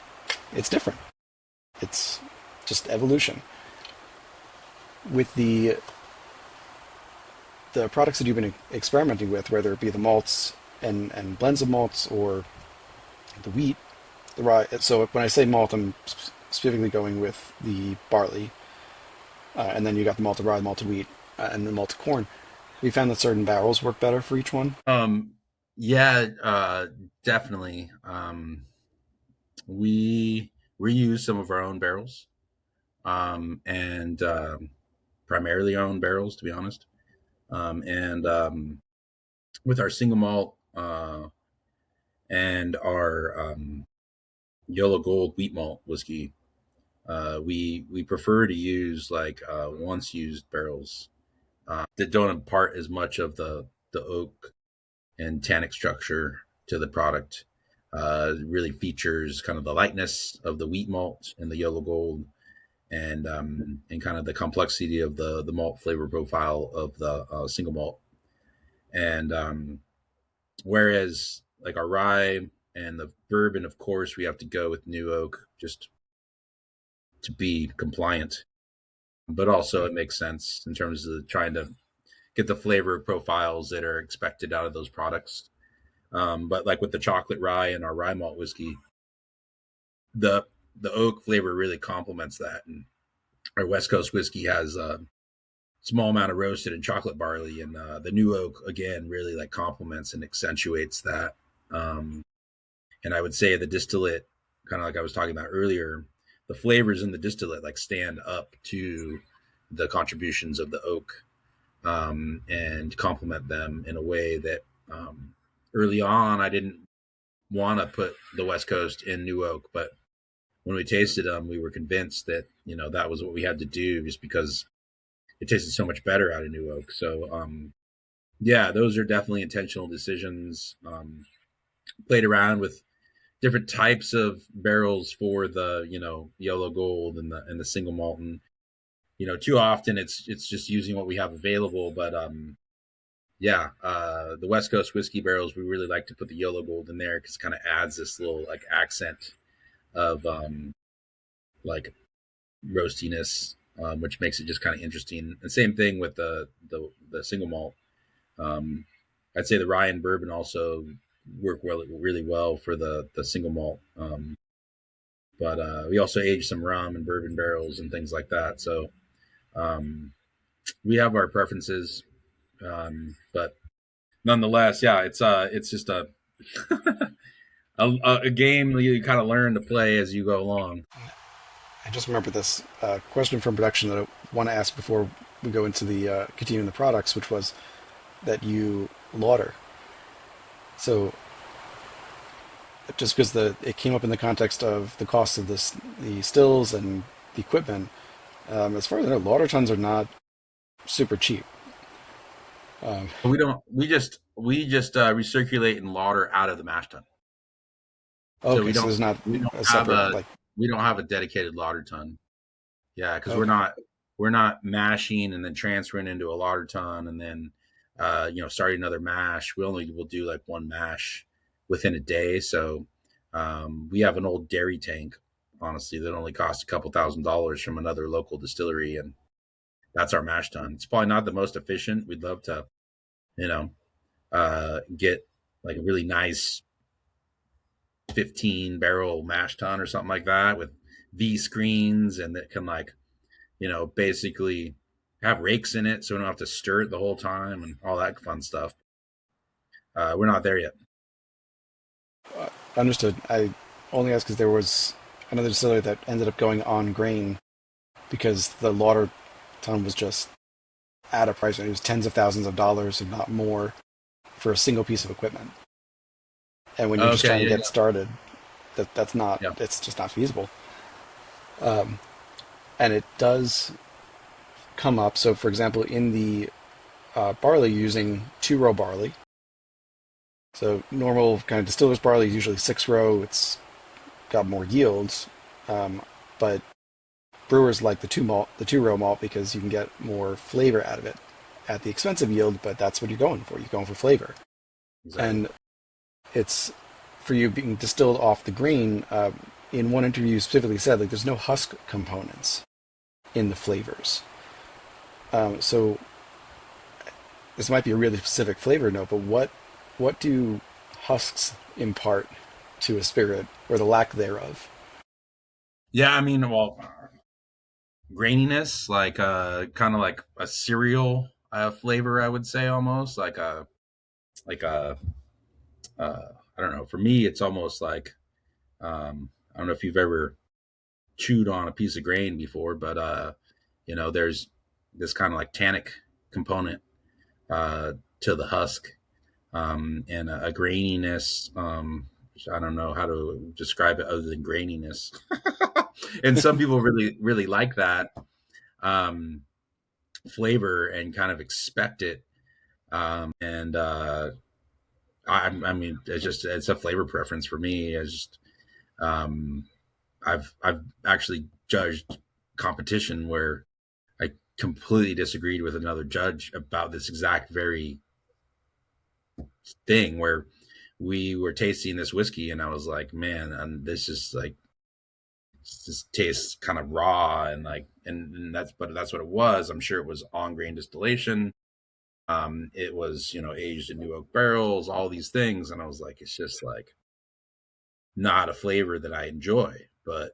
it's different. It's just evolution. With the products that you've been experimenting with, whether it be the malts and blends of malts, or the wheat, the rye. So when I say malt, I'm specifically going with the barley, and then you got the malted rye, the malted wheat, and the malted corn. We found that certain barrels work better for each one. Yeah, definitely. We reuse some of our own barrels, and primarily our own barrels, to be honest. And with our single malt and our yellow gold wheat malt whiskey, we prefer to use like once used barrels that don't impart as much of the oak and tannic structure to the product. Really features kind of the lightness of the wheat malt and the yellow gold, and kind of the complexity of the malt flavor profile of the single malt. And whereas like our rye and the bourbon, of course, we have to go with new oak just to be compliant. But also it makes sense in terms of trying to get the flavor profiles that are expected out of those products. But like with the chocolate rye and our rye malt whiskey, the the oak flavor really complements that. And our West Coast whiskey has a small amount of roasted and chocolate barley, and the new oak again really like complements and accentuates that. Um, and I would say the distillate, kind of like I was talking about earlier, the flavors in the distillate like stand up to the contributions of the oak, and complement them in a way that early on I didn't want to put the West Coast in new oak, but when we tasted them, we were convinced that that was what we had to do, just because it tasted so much better out of new oak. So yeah, those are definitely intentional decisions. Played around with different types of barrels for the yellow gold and the single malt. And too often it's just using what we have available. But yeah, the West Coast whiskey barrels, we really like to put the yellow gold in there because it kind of adds this little like accent of like roastiness, which makes it just kind of interesting. And same thing with the single malt. Um, I'd say the rye and bourbon also work really well for the single malt. But we also age some rum and bourbon barrels and things like that. So um, we have our preferences, but nonetheless, yeah, it's just a game that you kind of learn to play as you go along. I just remember this question from production that I want to ask before we go into the continuing the products, which was that you lauder. So just because it came up in the context of the cost of the stills and the equipment. As far as I know, lauter tons are not super cheap. Um, But we don't. We just recirculate and lauder out of the mash tun. So okay, so there's not we don't a have separate a like. we don't have a dedicated lauder ton. Yeah, because we're Okay, not we're not mashing and then transferring into a lauder ton and then starting another mash. We only will do like one mash within a day. So we have an old dairy tank, honestly, that only cost a couple $1,000s from another local distillery, and that's our mash tun. It's probably not the most efficient. We'd love to, you know, get like a really nice 15 barrel mash tun or something like that with V screens and that can like basically have rakes in it so we don't have to stir it the whole time and all that fun stuff. We're not there yet. understood. I only asked because there was another distillery that ended up going on grain because the lauter ton was just at a price. It was tens of thousands of dollars, if not more, for a single piece of equipment. And when you're just Okay, trying to yeah, get started, that's not. yeah. It's just not feasible. Um, and it does come up. So, for example, in the barley, using 2 row barley. So normal kind of distiller's barley is usually 6 row. It's got more yields, but brewers like the 2 row malt because you can get more flavor out of it at the expense of yield. But that's what you're going for. You're going for flavor, Exactly. and it's for you being distilled off the grain. In one interview, you specifically said like there's no husk components in the flavors. So this might be a really specific flavor note, but what do husks impart to a spirit or the lack thereof? Yeah, I mean, well, graininess, like kind of like a cereal flavor, I would say, almost like a I don't know. For me, it's almost like I don't know if you've ever chewed on a piece of grain before, but there's this kind of like tannic component to the husk, and a graininess. I don't know how to describe it other than graininess. And some people really, really like that um, flavor and kind of expect it. And I mean, it's a flavor preference for me. Um, I've actually judged competition where I completely disagreed with another judge about this exact very thing where we were tasting this whiskey and I was like, man, and this is like this tastes kind of raw and like and that's what it was. I'm sure it was on grain distillation. It was aged in new oak barrels, all these things, and I was like, it's just like not a flavor that I enjoy. But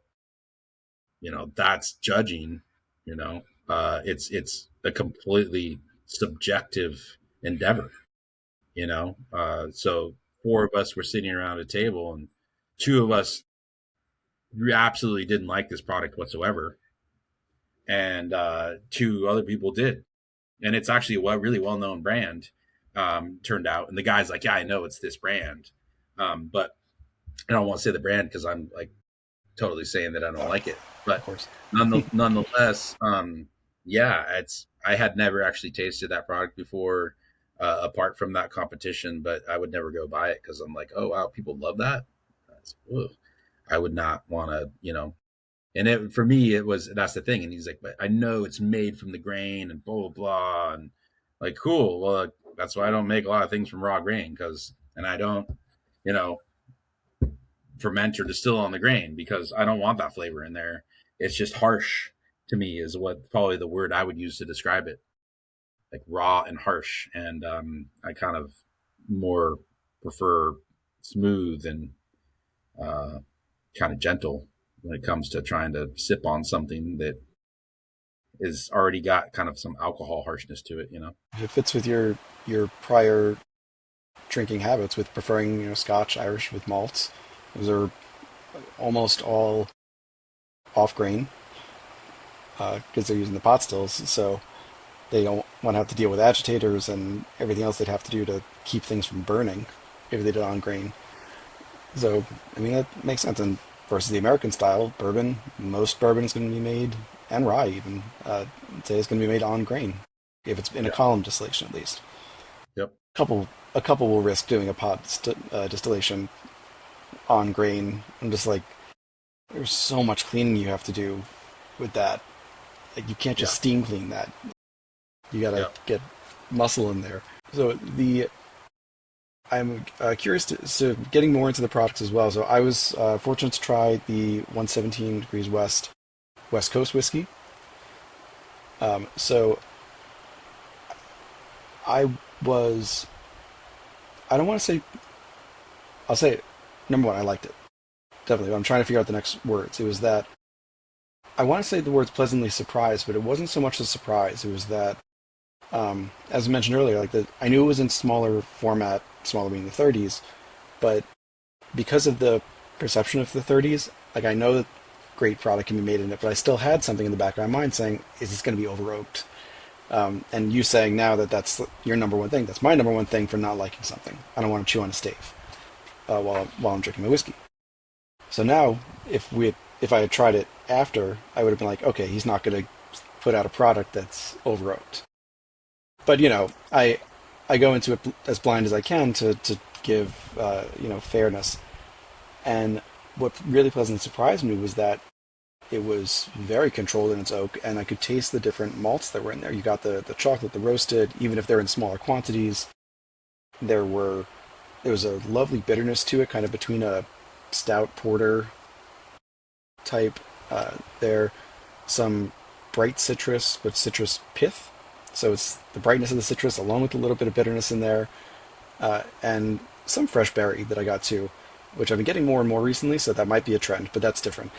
that's judging. It's a completely subjective endeavor. So four of us were sitting around a table, and two of us absolutely didn't like this product whatsoever, and two other people did. And it's actually a really well known brand, turned out. And the guy's like, yeah, I know it's this brand, but I don't want to say the brand because I'm like totally saying that I don't like it. Of But course. nonetheless, yeah, I had never actually tasted that product before, apart from that competition. But I would never go buy it because I'm like, oh wow, people love that. I would not want to, and for me it was that's the thing. And he's like, but I know it's made from the grain and blah blah blah, and like cool. Well, that's why I don't make a lot of things from raw grain and I don't, you know, ferment or distill on the grain because I don't want that flavor in there. It's just harsh to me is what probably the word I would use to describe it, like raw and harsh. And I kind of more prefer smooth and uh, kind of gentle when it comes to trying to sip on something that is already got kind of some alcohol harshness to it. If it fits with your prior drinking habits with preferring, Scotch, Irish with malts, those are almost all off grain because they're using the pot stills, so they don't want to have to deal with agitators and everything else they'd have to do to keep things from burning if they did it on grain. So, I mean, that makes sense. And versus the American style bourbon. Most bourbon is going to be made, and rye even, today is going to be made on grain, if it's in a Yeah. column distillation at least. Yep. A couple will risk doing a distillation on grain. I'm just like, there's so much cleaning you have to do with that. Like you can't Yeah. just steam clean that. You gotta Yeah. get muscle in there. So I'm curious so getting more into the products as well. So I was fortunate to try the 117 degrees West Coast whiskey. So I was I don't want to say I'll say it. Number one, I liked it definitely. I'm trying to figure out the next words. It was that I want to say the words pleasantly surprised, but it wasn't so much a surprise. It was that as I mentioned earlier, like I knew it was in smaller format, smaller being the 30s, but because of the perception of the 30s, like I know that great product can be made in it, but I still had something in the back of my mind saying, is this going to be over oaked? And you saying now that that's your number one thing, that's my number one thing for not liking something. I don't want to chew on a stave while I'm drinking my whiskey. So now, if I had tried it after, I would have been like, okay, he's not going to put out a product that's over oaked. But I go into it as blind as I can to give fairness. And what really pleasantly surprised me was that it was very controlled in its oak, and I could taste the different malts that were in there. You got the chocolate, the roasted, even if they're in smaller quantities. There were there was a lovely bitterness to it, kind of between a stout porter type. There, some bright citrus, but citrus pith. So it's the brightness of the citrus along with a little bit of bitterness in there, and some fresh berry that I got too, which I've been getting more and more recently. So that might be a trend, but that's different.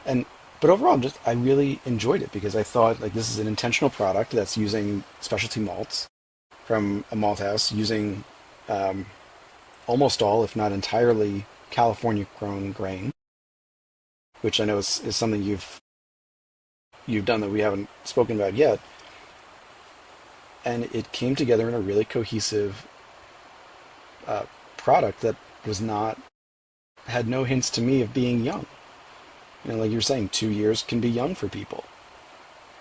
And but overall, just I really enjoyed it because I thought like this is an intentional product that's using specialty malts from a malt house, using um, almost all, if not entirely, California grown grain, which I know is something you've done that we haven't spoken about yet. And it came together in a really cohesive uh, product that was not had no hints to me of being young. Like you were saying, 2 years can be young for people,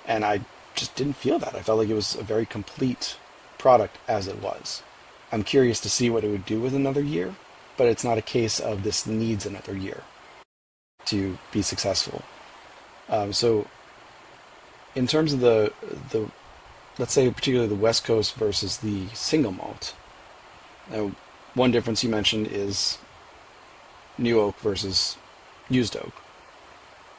and I just didn't feel that. I felt like it was a very complete product as it was. I'm curious to see what it would do with another year, but it's not a case of this needs another year to be successful. So, in terms of the let's say particularly the West Coast versus the single malt, now, one difference you mentioned is new oak versus used oak.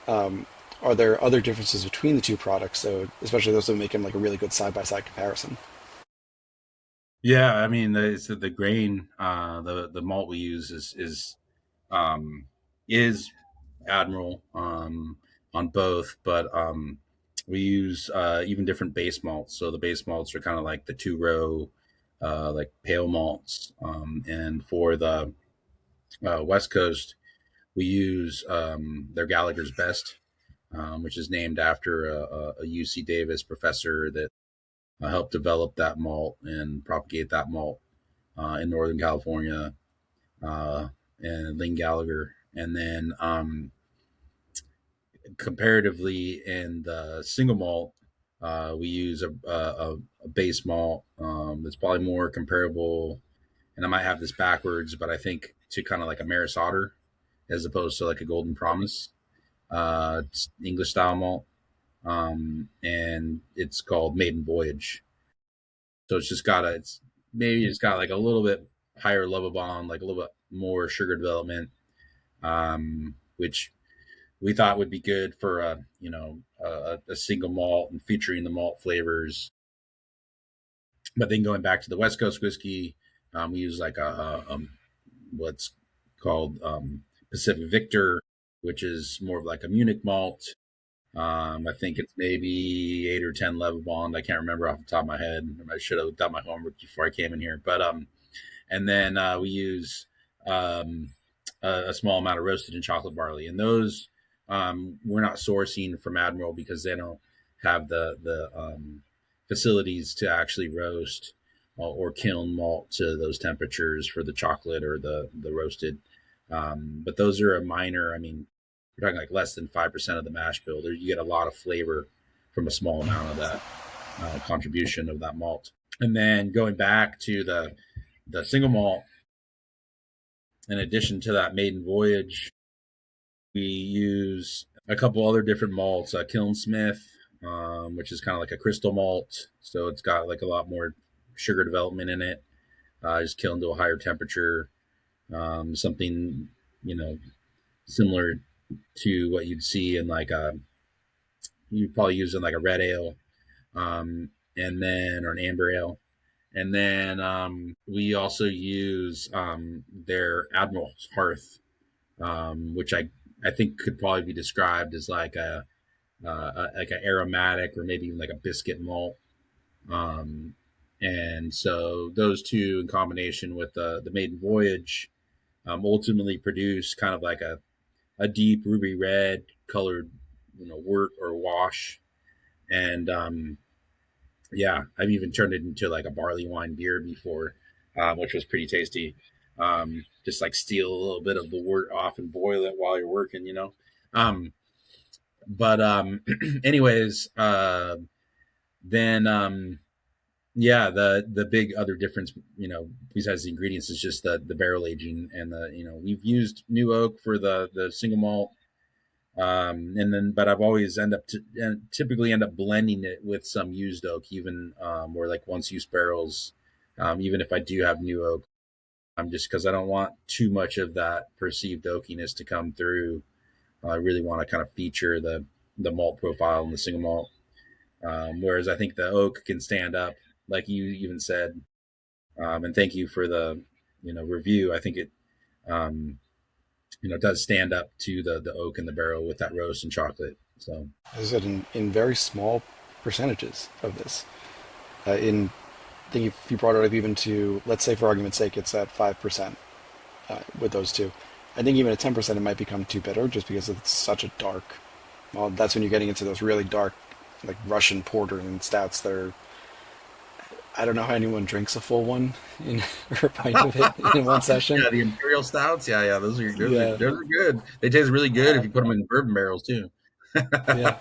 Um, are there other differences between the two products? So, especially those that make them like a really good side by side comparison. Yeah, I mean, the grain, the malt we use um, is Admiral on both, but we use even different base malts. So the base malts are kind of like the two row, like pale malts, and for the West Coast, we use their Gallagher's Best, which is named after a UC Davis professor that helped develop that malt and propagate that malt in Northern California, uh, and Lynn Gallagher. And then comparatively in the single malt, we use a base malt that's probably more comparable. And I might have this backwards, but I think to kind of like a Maris Otter as opposed to like a Golden Promise. It's English style malt, and it's called Maiden Voyage. So it's just got it's maybe it's got like a little bit higher level bond, like a little bit more sugar development, which we thought would be good for a single malt and featuring the malt flavors. But then going back to the West Coast whiskey, we use like what's called Pacific Victor, which is more of like a Munich malt. I think it's maybe 8 or 10 level bond. I can't remember off the top of my head. I should have done my homework before I came in here. But and then we use um, a small amount of roasted and chocolate barley, and those we're not sourcing from Admiral because they don't have the facilities to actually roast or kiln malt to those temperatures for the chocolate or the roasted. But those are a minor. I mean, we're talking like less than 5% of the mash bill. There, you get a lot of flavor from a small amount of that contribution of that malt. And then going back to the single malt, in addition to that maiden voyage, we use a couple other different malts, Kiln Smith, which is kind of like a crystal malt. So it's got like a lot more sugar development in it. Just kiln to a higher temperature. Something, you know, similar to what you'd see in like a, you'd probably use in like a red ale, and then, or an amber ale. And then we also use their Admiral's Hearth, which I think could probably be described as like like an aromatic or maybe even like a biscuit malt. Um, and so those two in combination with the Maiden Voyage ultimately produce kind of like a deep ruby red colored, wort or wash. And yeah, I've even turned it into like a barley wine beer before, which was pretty tasty. Just like steal a little bit of the wort off and boil it while you're working. Um, but anyways, then yeah, the big other difference, besides the ingredients, is just the barrel aging and we've used new oak for the single malt, and then but I've always typically end up blending it with some used oak, even or like once use barrels, even if I do have new oak, just because I don't want too much of that perceived oakiness to come through. I really want to kind of feature the malt profile in the single malt, whereas I think the oak can stand up, like you even said. And thank you for the review. I think it does stand up to the oak in the barrel with that roast and chocolate. So As I said, in very small percentages of this. I think if you brought it up even to, let's say for argument's sake, it's at 5% with those two. I think even at 10% it might become too bitter just because it's such a dark. Well, that's when you're getting into those really dark, like Russian porter and stouts that are. I don't know how anyone drinks a full one in or a pint of it in one session. yeah, the imperial stouts, yeah, Yeah, those are good. They taste really good if you put them in bourbon barrels too. yeah.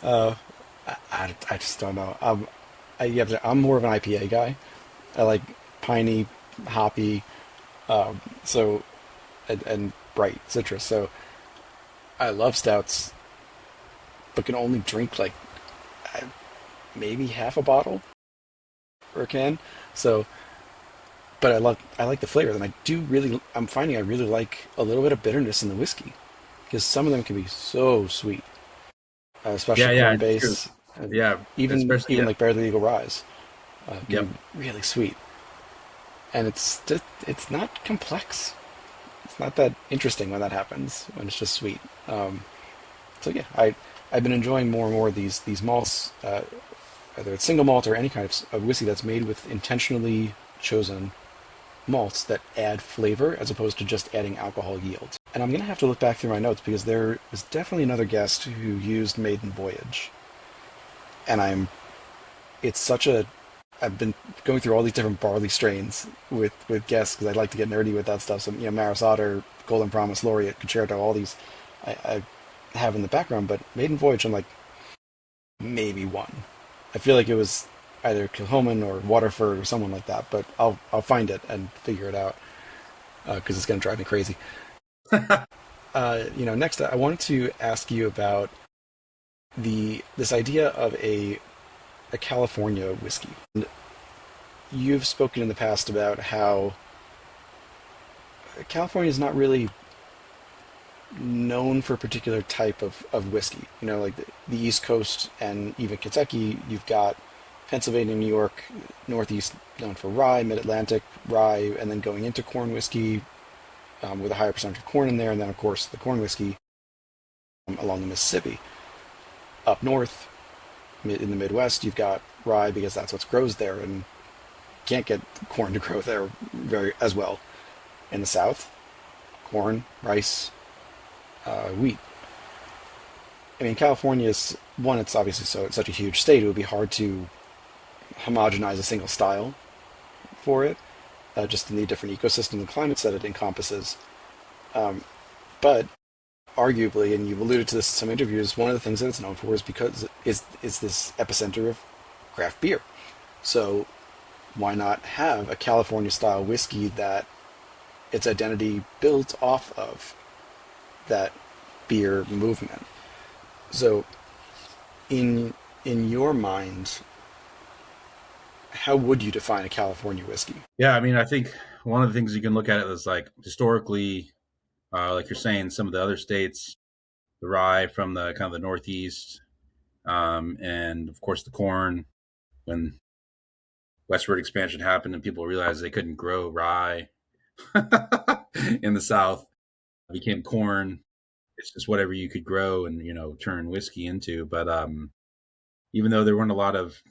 Uh, I just don't know. I'm more of an IPA guy. I like piney, hoppy, so and bright citrus. So I love stouts, but can only drink like uh, maybe half a bottle or a can. So, but I like the flavor. And I do really. I'm finding I really like a little bit of bitterness in the whiskey because some of them can be so sweet, Yeah, especially yeah, corn it's true. base, and Yeah, even especially even yeah. like Barley Eagle Rise can Yep. be really sweet. And it's not complex. It's not that interesting when that happens. When it's just sweet. So yeah, I've been enjoying more and more of these malts, whether it's single malt or any kind of whiskey that's made with intentionally chosen malts that add flavor as opposed to just adding alcohol yield. And I'm gonna have to look back through my notes because there was definitely another guest who used Maiden Voyage, and it's such a I've been going through all these different barley strains with guests because I like to get nerdy with that stuff. So Maris Otter, Golden Promise, Laureate, Concerto, all these I have in the background. But Maiden Voyage, I'm like maybe one. I feel like it was either Kilhoman or Waterford or someone like that. But I'll find it and figure it out because it's going to drive me crazy. Next I wanted to ask you about this idea of a California whiskey. You've spoken in the past about how California is not really known for a particular type of whiskey. Like the East Coast and even Kentucky, you've got Pennsylvania, New York, Northeast known for rye, Mid-Atlantic rye, and then going into corn whiskey with a higher percentage of corn in there, and then of course the corn whiskey along the Mississippi. Up north, in the Midwest, you've got rye because that's what grows there, and can't get corn to grow there very as well. In the South, corn, rice, wheat. I mean, California is one. It's obviously such a huge state. It would be hard to homogenize a single style for it, just in the different ecosystems and climates that it encompasses. But arguably, and you've alluded to this in some interviews, one of the things that it's known for is because is this epicenter of craft beer. So why not have a California style whiskey that its identity built off of that beer movement? So in your mind, how would you define a California whiskey? Yeah, I mean, I think one of the things you can look at it is like historically, like you're saying, some of the other states derive from the kind of the Northeast, and of course the corn. When westward expansion happened and people realized they couldn't grow rye in the South, it became corn. It's just whatever you could grow and turn whiskey into. But even though there weren't a lot of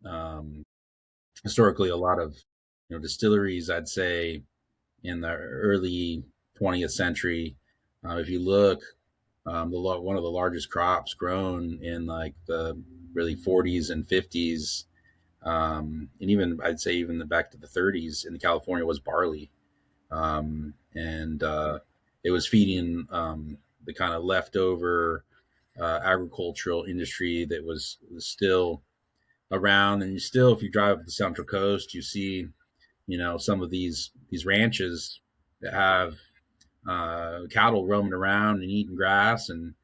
um, historically a lot of distilleries, I'd say in the early 20th century, if you look, one of the largest crops grown in like the really 40s and 50s, and even I'd say even back to the 30s in California was barley, and it was feeding the kind of leftover agricultural industry that was still around. And you still, if you drive the Central Coast, you see some of these ranches that have cattle roaming around and eating grass, and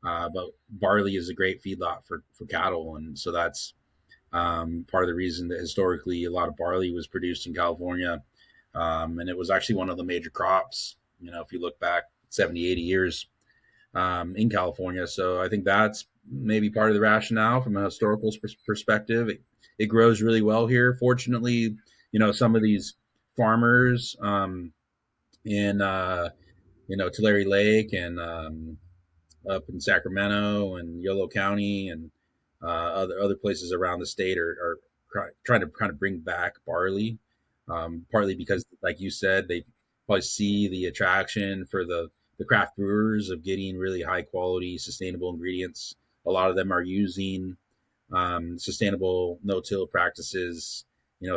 but barley is a great feedlot for cattle, and so that's part of the reason that historically a lot of barley was produced in California, and it was actually one of the major crops. If you look back 70, 80 years in California, so I think that's maybe part of the rationale from a historical perspective. It grows really well here. Fortunately, some of these farmers in Tulare Lake and up in Sacramento and Yolo County and other places around the state are trying to kind of bring back barley, partly because, like you said, they probably see the attraction for the craft brewers of getting really high quality, sustainable ingredients. A lot of them are using sustainable no-till practices,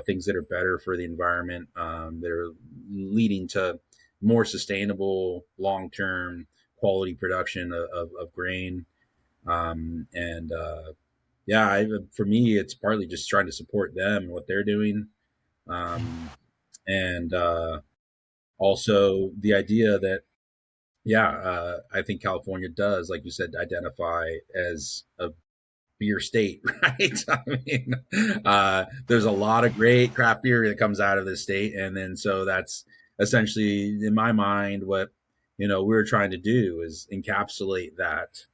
things that are better for the environment, that are leading to more sustainable, long-term quality production of grain. And yeah, for me, it's partly just trying to support them and what they're doing. And also the idea that, yeah, I think California does, like you said, identify as a beer state, right? I mean, there's a lot of great craft beer that comes out of this state. And then so that's essentially, in my mind, what we're trying to do is encapsulate that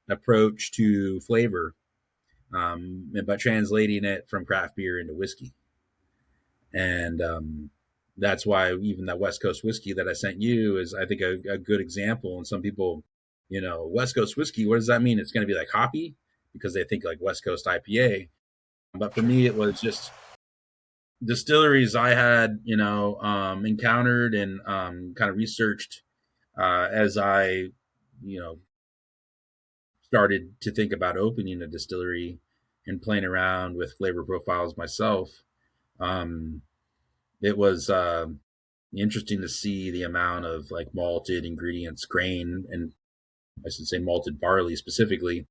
approach to flavor, but translating it from craft beer into whiskey. And that's why even that West Coast whiskey that I sent you is, I think, a good example. And some people, West Coast whiskey, what does that mean? It's going to be like hoppy because they think like West Coast IPA. But for Sure. me, it was just distilleries I had, encountered and kind of researched as I, you know, started to think about opening a distillery and playing around with flavor profiles myself. Um, it was interesting to see the amount of like malted ingredients, grain, and I should say malted barley specifically,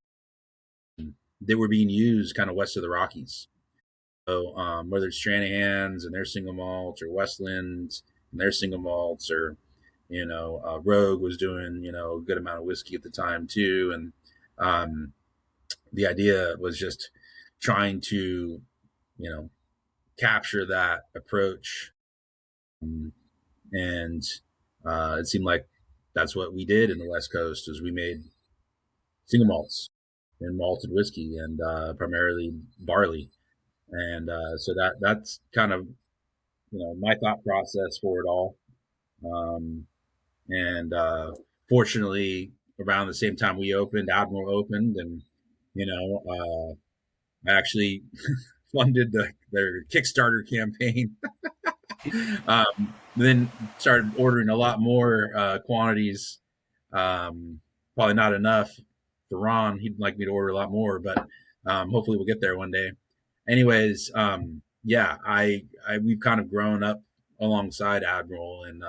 that were being used kind of west of the Rockies. So whether it's Stranahan's and their single malts, or Westland's and their single malts, or Rogue was doing a good amount of whiskey at the time too, and the idea was just trying to you know capture that approach, and it seemed like that's what we did in the West Coast. Is we made single malts and malted whiskey, and primarily barley, and so that's kind of my thought process for it all. Um, and fortunately, around the same time we opened, Admiral opened, and I actually funded their Kickstarter campaign. Then started ordering a lot more quantities. Probably not enough for Ron. He'd like me to order a lot more, but hopefully we'll get there one day. Anyways, yeah, I we've kind of grown up alongside Admiral, and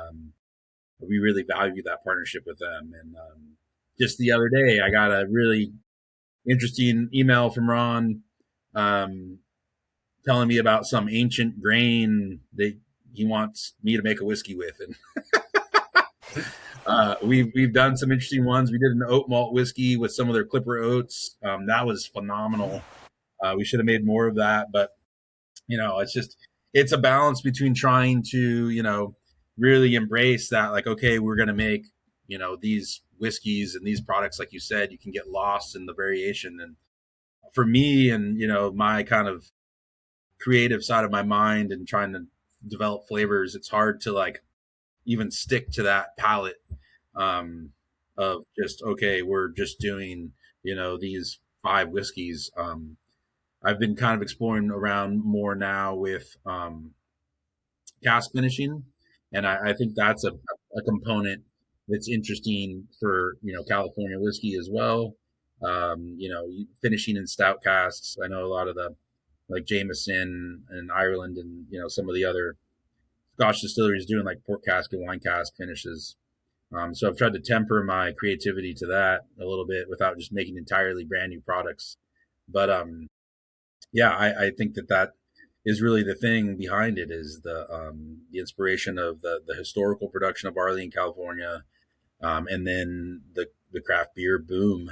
we really value that partnership with them. And just the other day, I got a really interesting email from Ron um, telling me about some ancient grain that he wants me to make a whiskey with. And we've done some interesting ones. We did an oat malt whiskey with some of their Clipper oats. That was phenomenal. We should have made more of that, but it's a balance between trying to really embrace that, like, okay, we're going to make these whiskeys and these products, like you said, you can get lost in the variation. And for me, and my kind of creative side of my mind and trying to develop flavors, it's hard to like even stick to that palette um, of just, okay, we're just doing these five whiskeys. I've been kind of exploring around more now with cask finishing, and I think that's a component that's interesting for California whiskey as well. Finishing in stout casks. I know a lot of the like Jameson and Ireland and some of the other Scotch distilleries doing like port cask and wine cask finishes. So I've tried to temper my creativity to that a little bit without just making entirely brand new products. But yeah, I think that is really the thing behind it, is the inspiration of the historical production of barley in California, and then the craft beer boom,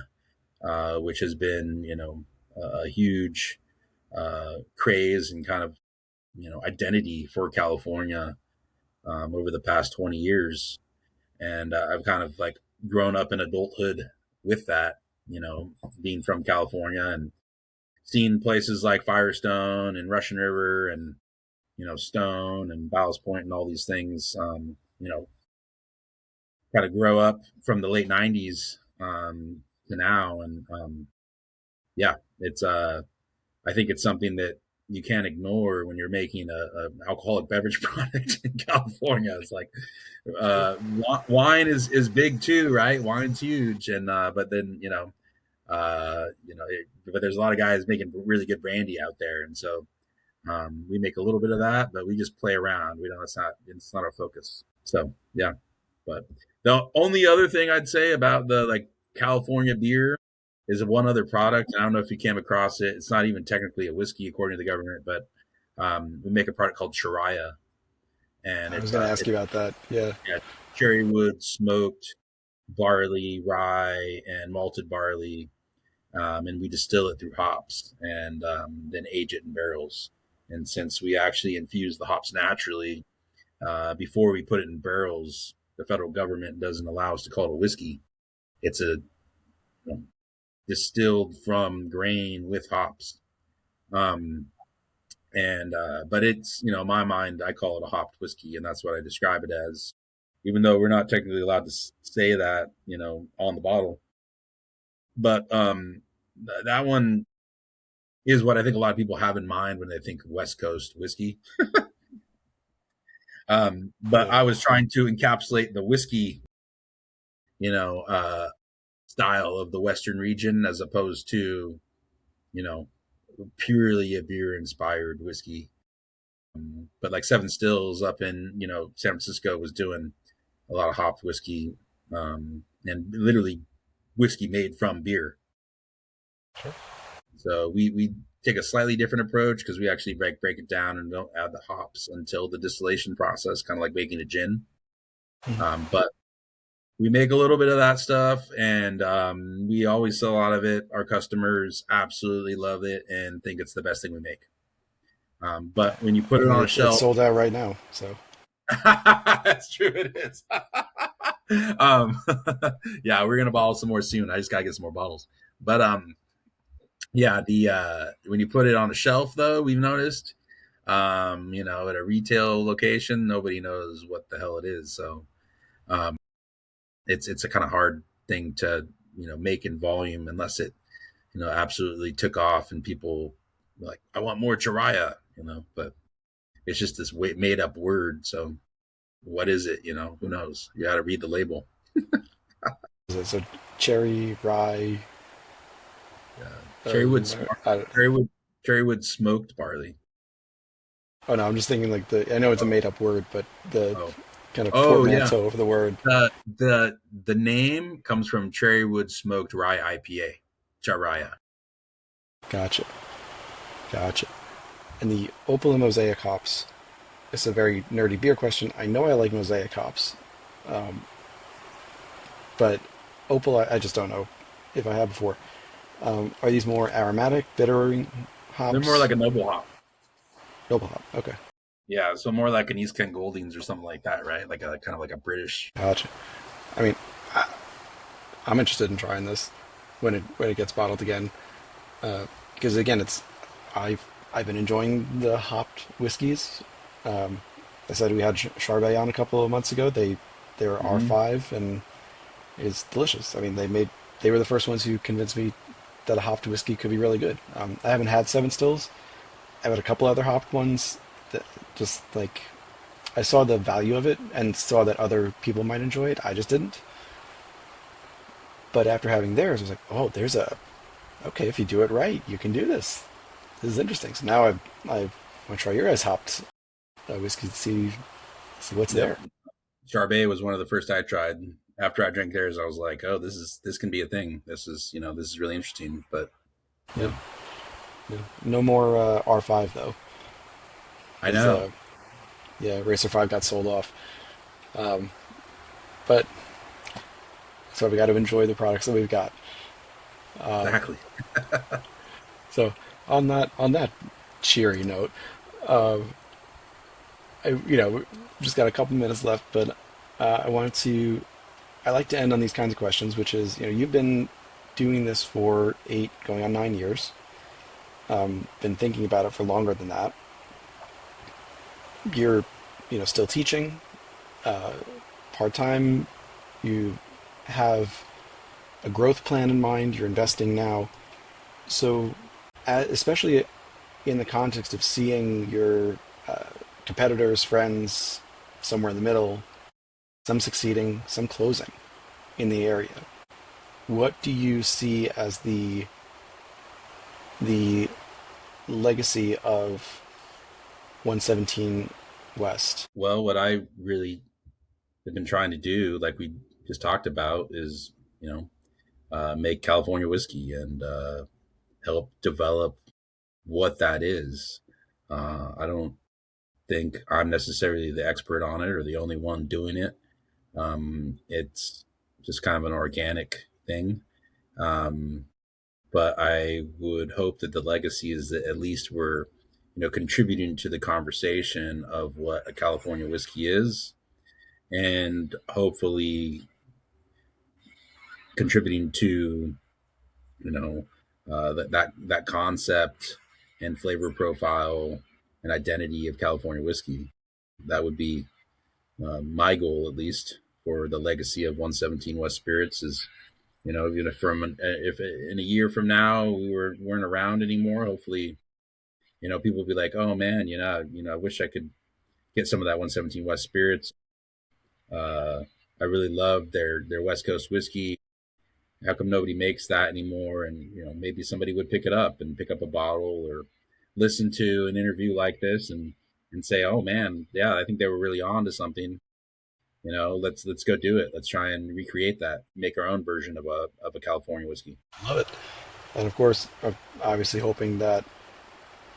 which has been a huge craze and kind of identity for California over the past 20 years. And I've kind of like grown up in adulthood with that, being from California and seen places like Firestone and Russian River and Stone and Ballast Point and all these things. Kind of grow up from the late '90s to now, and yeah, it's I think it's something that you can't ignore when you're making a alcoholic beverage product in California. It's like wine is big too, right? Wine's huge, and but then but there's a lot of guys making really good brandy out there, and so we make a little bit of that, but we just play around. We don't. It's not our focus. So yeah, but the only other thing I'd say about the like California beer is one other product. I don't know if you came across it. It's not even technically a whiskey according to the government, but we make a product called Chiraya, and I was going to ask you about that. Yeah. yeah, cherry wood smoked barley, rye, and malted barley, and we distill it through hops and then age it in barrels. And since we actually infuse the hops naturally before we put it in barrels, the federal government doesn't allow us to call it a whiskey. It's a distilled from grain with hops. Um, and but it's in my mind, I call it a hopped whiskey, and that's what I describe it as, even though we're not technically allowed to say that on the bottle. But that one is what I think a lot of people have in mind when they think West Coast whiskey. But Yeah. I was trying to encapsulate the whiskey, style of the Western region, as opposed to, purely a beer inspired whiskey. But like Seven Stills up in, San Francisco was doing a lot of hopped whiskey, and literally whiskey made from beer. Sure. So we take a slightly different approach because we actually break it down and don't add the hops until the distillation process, kind of like making a gin. But we make a little bit of that stuff, and we always sell a lot of it. Our customers absolutely love it and think it's the best thing we make. But when you put I it mean, on a it's shelf, sold out right now. So that's true. It is. um, yeah, we're gonna bottle some more soon. I just gotta get some more bottles. But yeah, the when you put it on a shelf, though, we've noticed, at a retail location, nobody knows what the hell it is. So um, it's a kind of hard thing to make in volume unless it absolutely took off and people were like, I want more Jiraiya, but it's just this made up word. So what is it? Who knows? You got to read the label. so cherry, rye. Cherrywood, I, cherrywood, cherrywood smoked barley. oh no, I'm just thinking like I know it's a made up word, but the Oh. kind of Oh yeah, portmanteau of the word. the name comes from Cherrywood Smoked Rye IPA, Charaya. Gotcha. Gotcha. And the Opal and Mosaic hops. It's a very nerdy beer question. I know I like Mosaic hops, um, but Opal, I just don't know if I have before. Are these more aromatic, bitter They're more hops? like a noble hop. Noble hop. Okay. Yeah, so more like an East Kent Goldings or something like that, right? Like a kind of like a British. Gotcha. I mean, I, I'm interested in trying this when it gets bottled again. Because again, I've been enjoying the hopped whiskeys. Um, I said we had Charbet on a couple of months ago. They were Hmm. R5 and it's delicious. I mean, they were the first ones who convinced me that a hopped whiskey could be really good. I haven't had Seven Stills. I've had a couple other hopped ones that just like I saw the value of it and saw that other people might enjoy it. I just didn't. But after having theirs, I was like, oh, there's a okay. If you do it right, you can do this. This is interesting. So now I want to try your guys' hopped whiskey to see what's Yep. there. Charbet was one of the first I tried. After I drank theirs, I was like, "Oh, this can be a thing. This is really interesting." But Yeah, yeah, yeah. No more R5 though, I because know yeah, Racer 5 got sold off. Um, but so we got to enjoy the products that we've got. exactly. So on that cheery note, uh, we just got a couple minutes left, but I wanted to. I like to end on these kinds of questions, which is, you've been doing this for 8, going on 9 years. Been thinking about it for longer than that. You're, still teaching part time. You have a growth plan in mind. You're investing now. So, especially in the context of seeing your competitors, friends, somewhere in the middle, some succeeding, some closing in the area. What do you see as the legacy of 117 West? Well, what I really have been trying to do, like we just talked about, is you know make California whiskey and help develop what that is. I don't think I'm necessarily the expert on it or the only one doing it. It's just kind of an organic thing. Um, but I would hope that the legacy is that at least we're, contributing to the conversation of what a California whiskey is, and hopefully contributing to, you know, that concept and flavor profile and identity of California whiskey. That would be my goal, at least, for the legacy of 117 West Spirits. Is even if in a year from now weren't around anymore, hopefully, people will be like, oh man, I wish I could get some of that 117 West Spirits. Uh, I really love their West Coast whiskey. How come nobody makes that anymore? And maybe somebody would pick it up and pick up a bottle or listen to an interview like this and say, oh man, yeah, I think they were really on to something. Let's go do it. Let's try and recreate that, make our own version of a California whiskey. Love it. And of course, obviously hoping that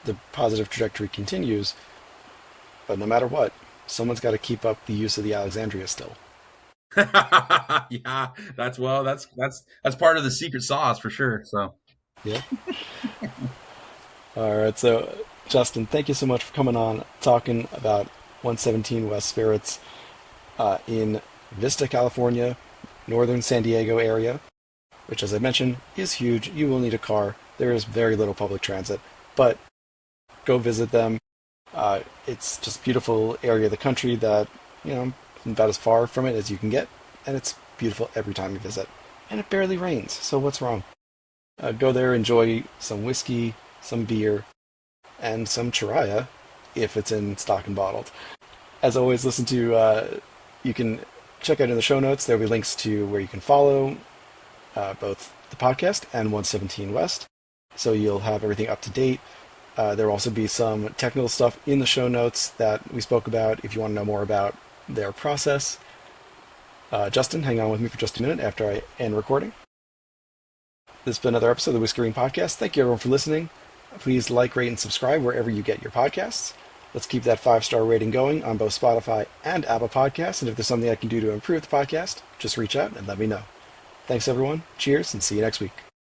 the positive trajectory continues, but no matter what, someone's got to keep up the use of the Alexandria still. Yeah, that's part of the secret sauce for sure. So Yeah. All right. So, Justin, thank you so much for coming on, talking about 117 West Spirits in Vista, California, northern San Diego area, which, as I mentioned, is huge. You will need a car. There is very little public transit, but go visit them. It's just a beautiful area of the country that, about as far from it as you can get, and it's beautiful every time you visit. And it barely rains, so what's wrong? Go there, enjoy some whiskey, some beer, and some Chiraya if it's in stock and bottled. As always, you can check out in the show notes. There'll be links to where you can follow both the podcast and 117 West. So you'll have everything up to date. There will also be some technical stuff in the show notes that we spoke about if you want to know more about their process. Justin, hang on with me for just a minute after I end recording. This has been another episode of the Whiskey Ring Podcast. Thank you everyone for listening. Please like, rate, and subscribe wherever you get your podcasts. Let's keep that 5-star rating going on both Spotify and Apple Podcasts. And if there's something I can do to improve the podcast, just reach out and let me know. Thanks everyone. Cheers and see you next week.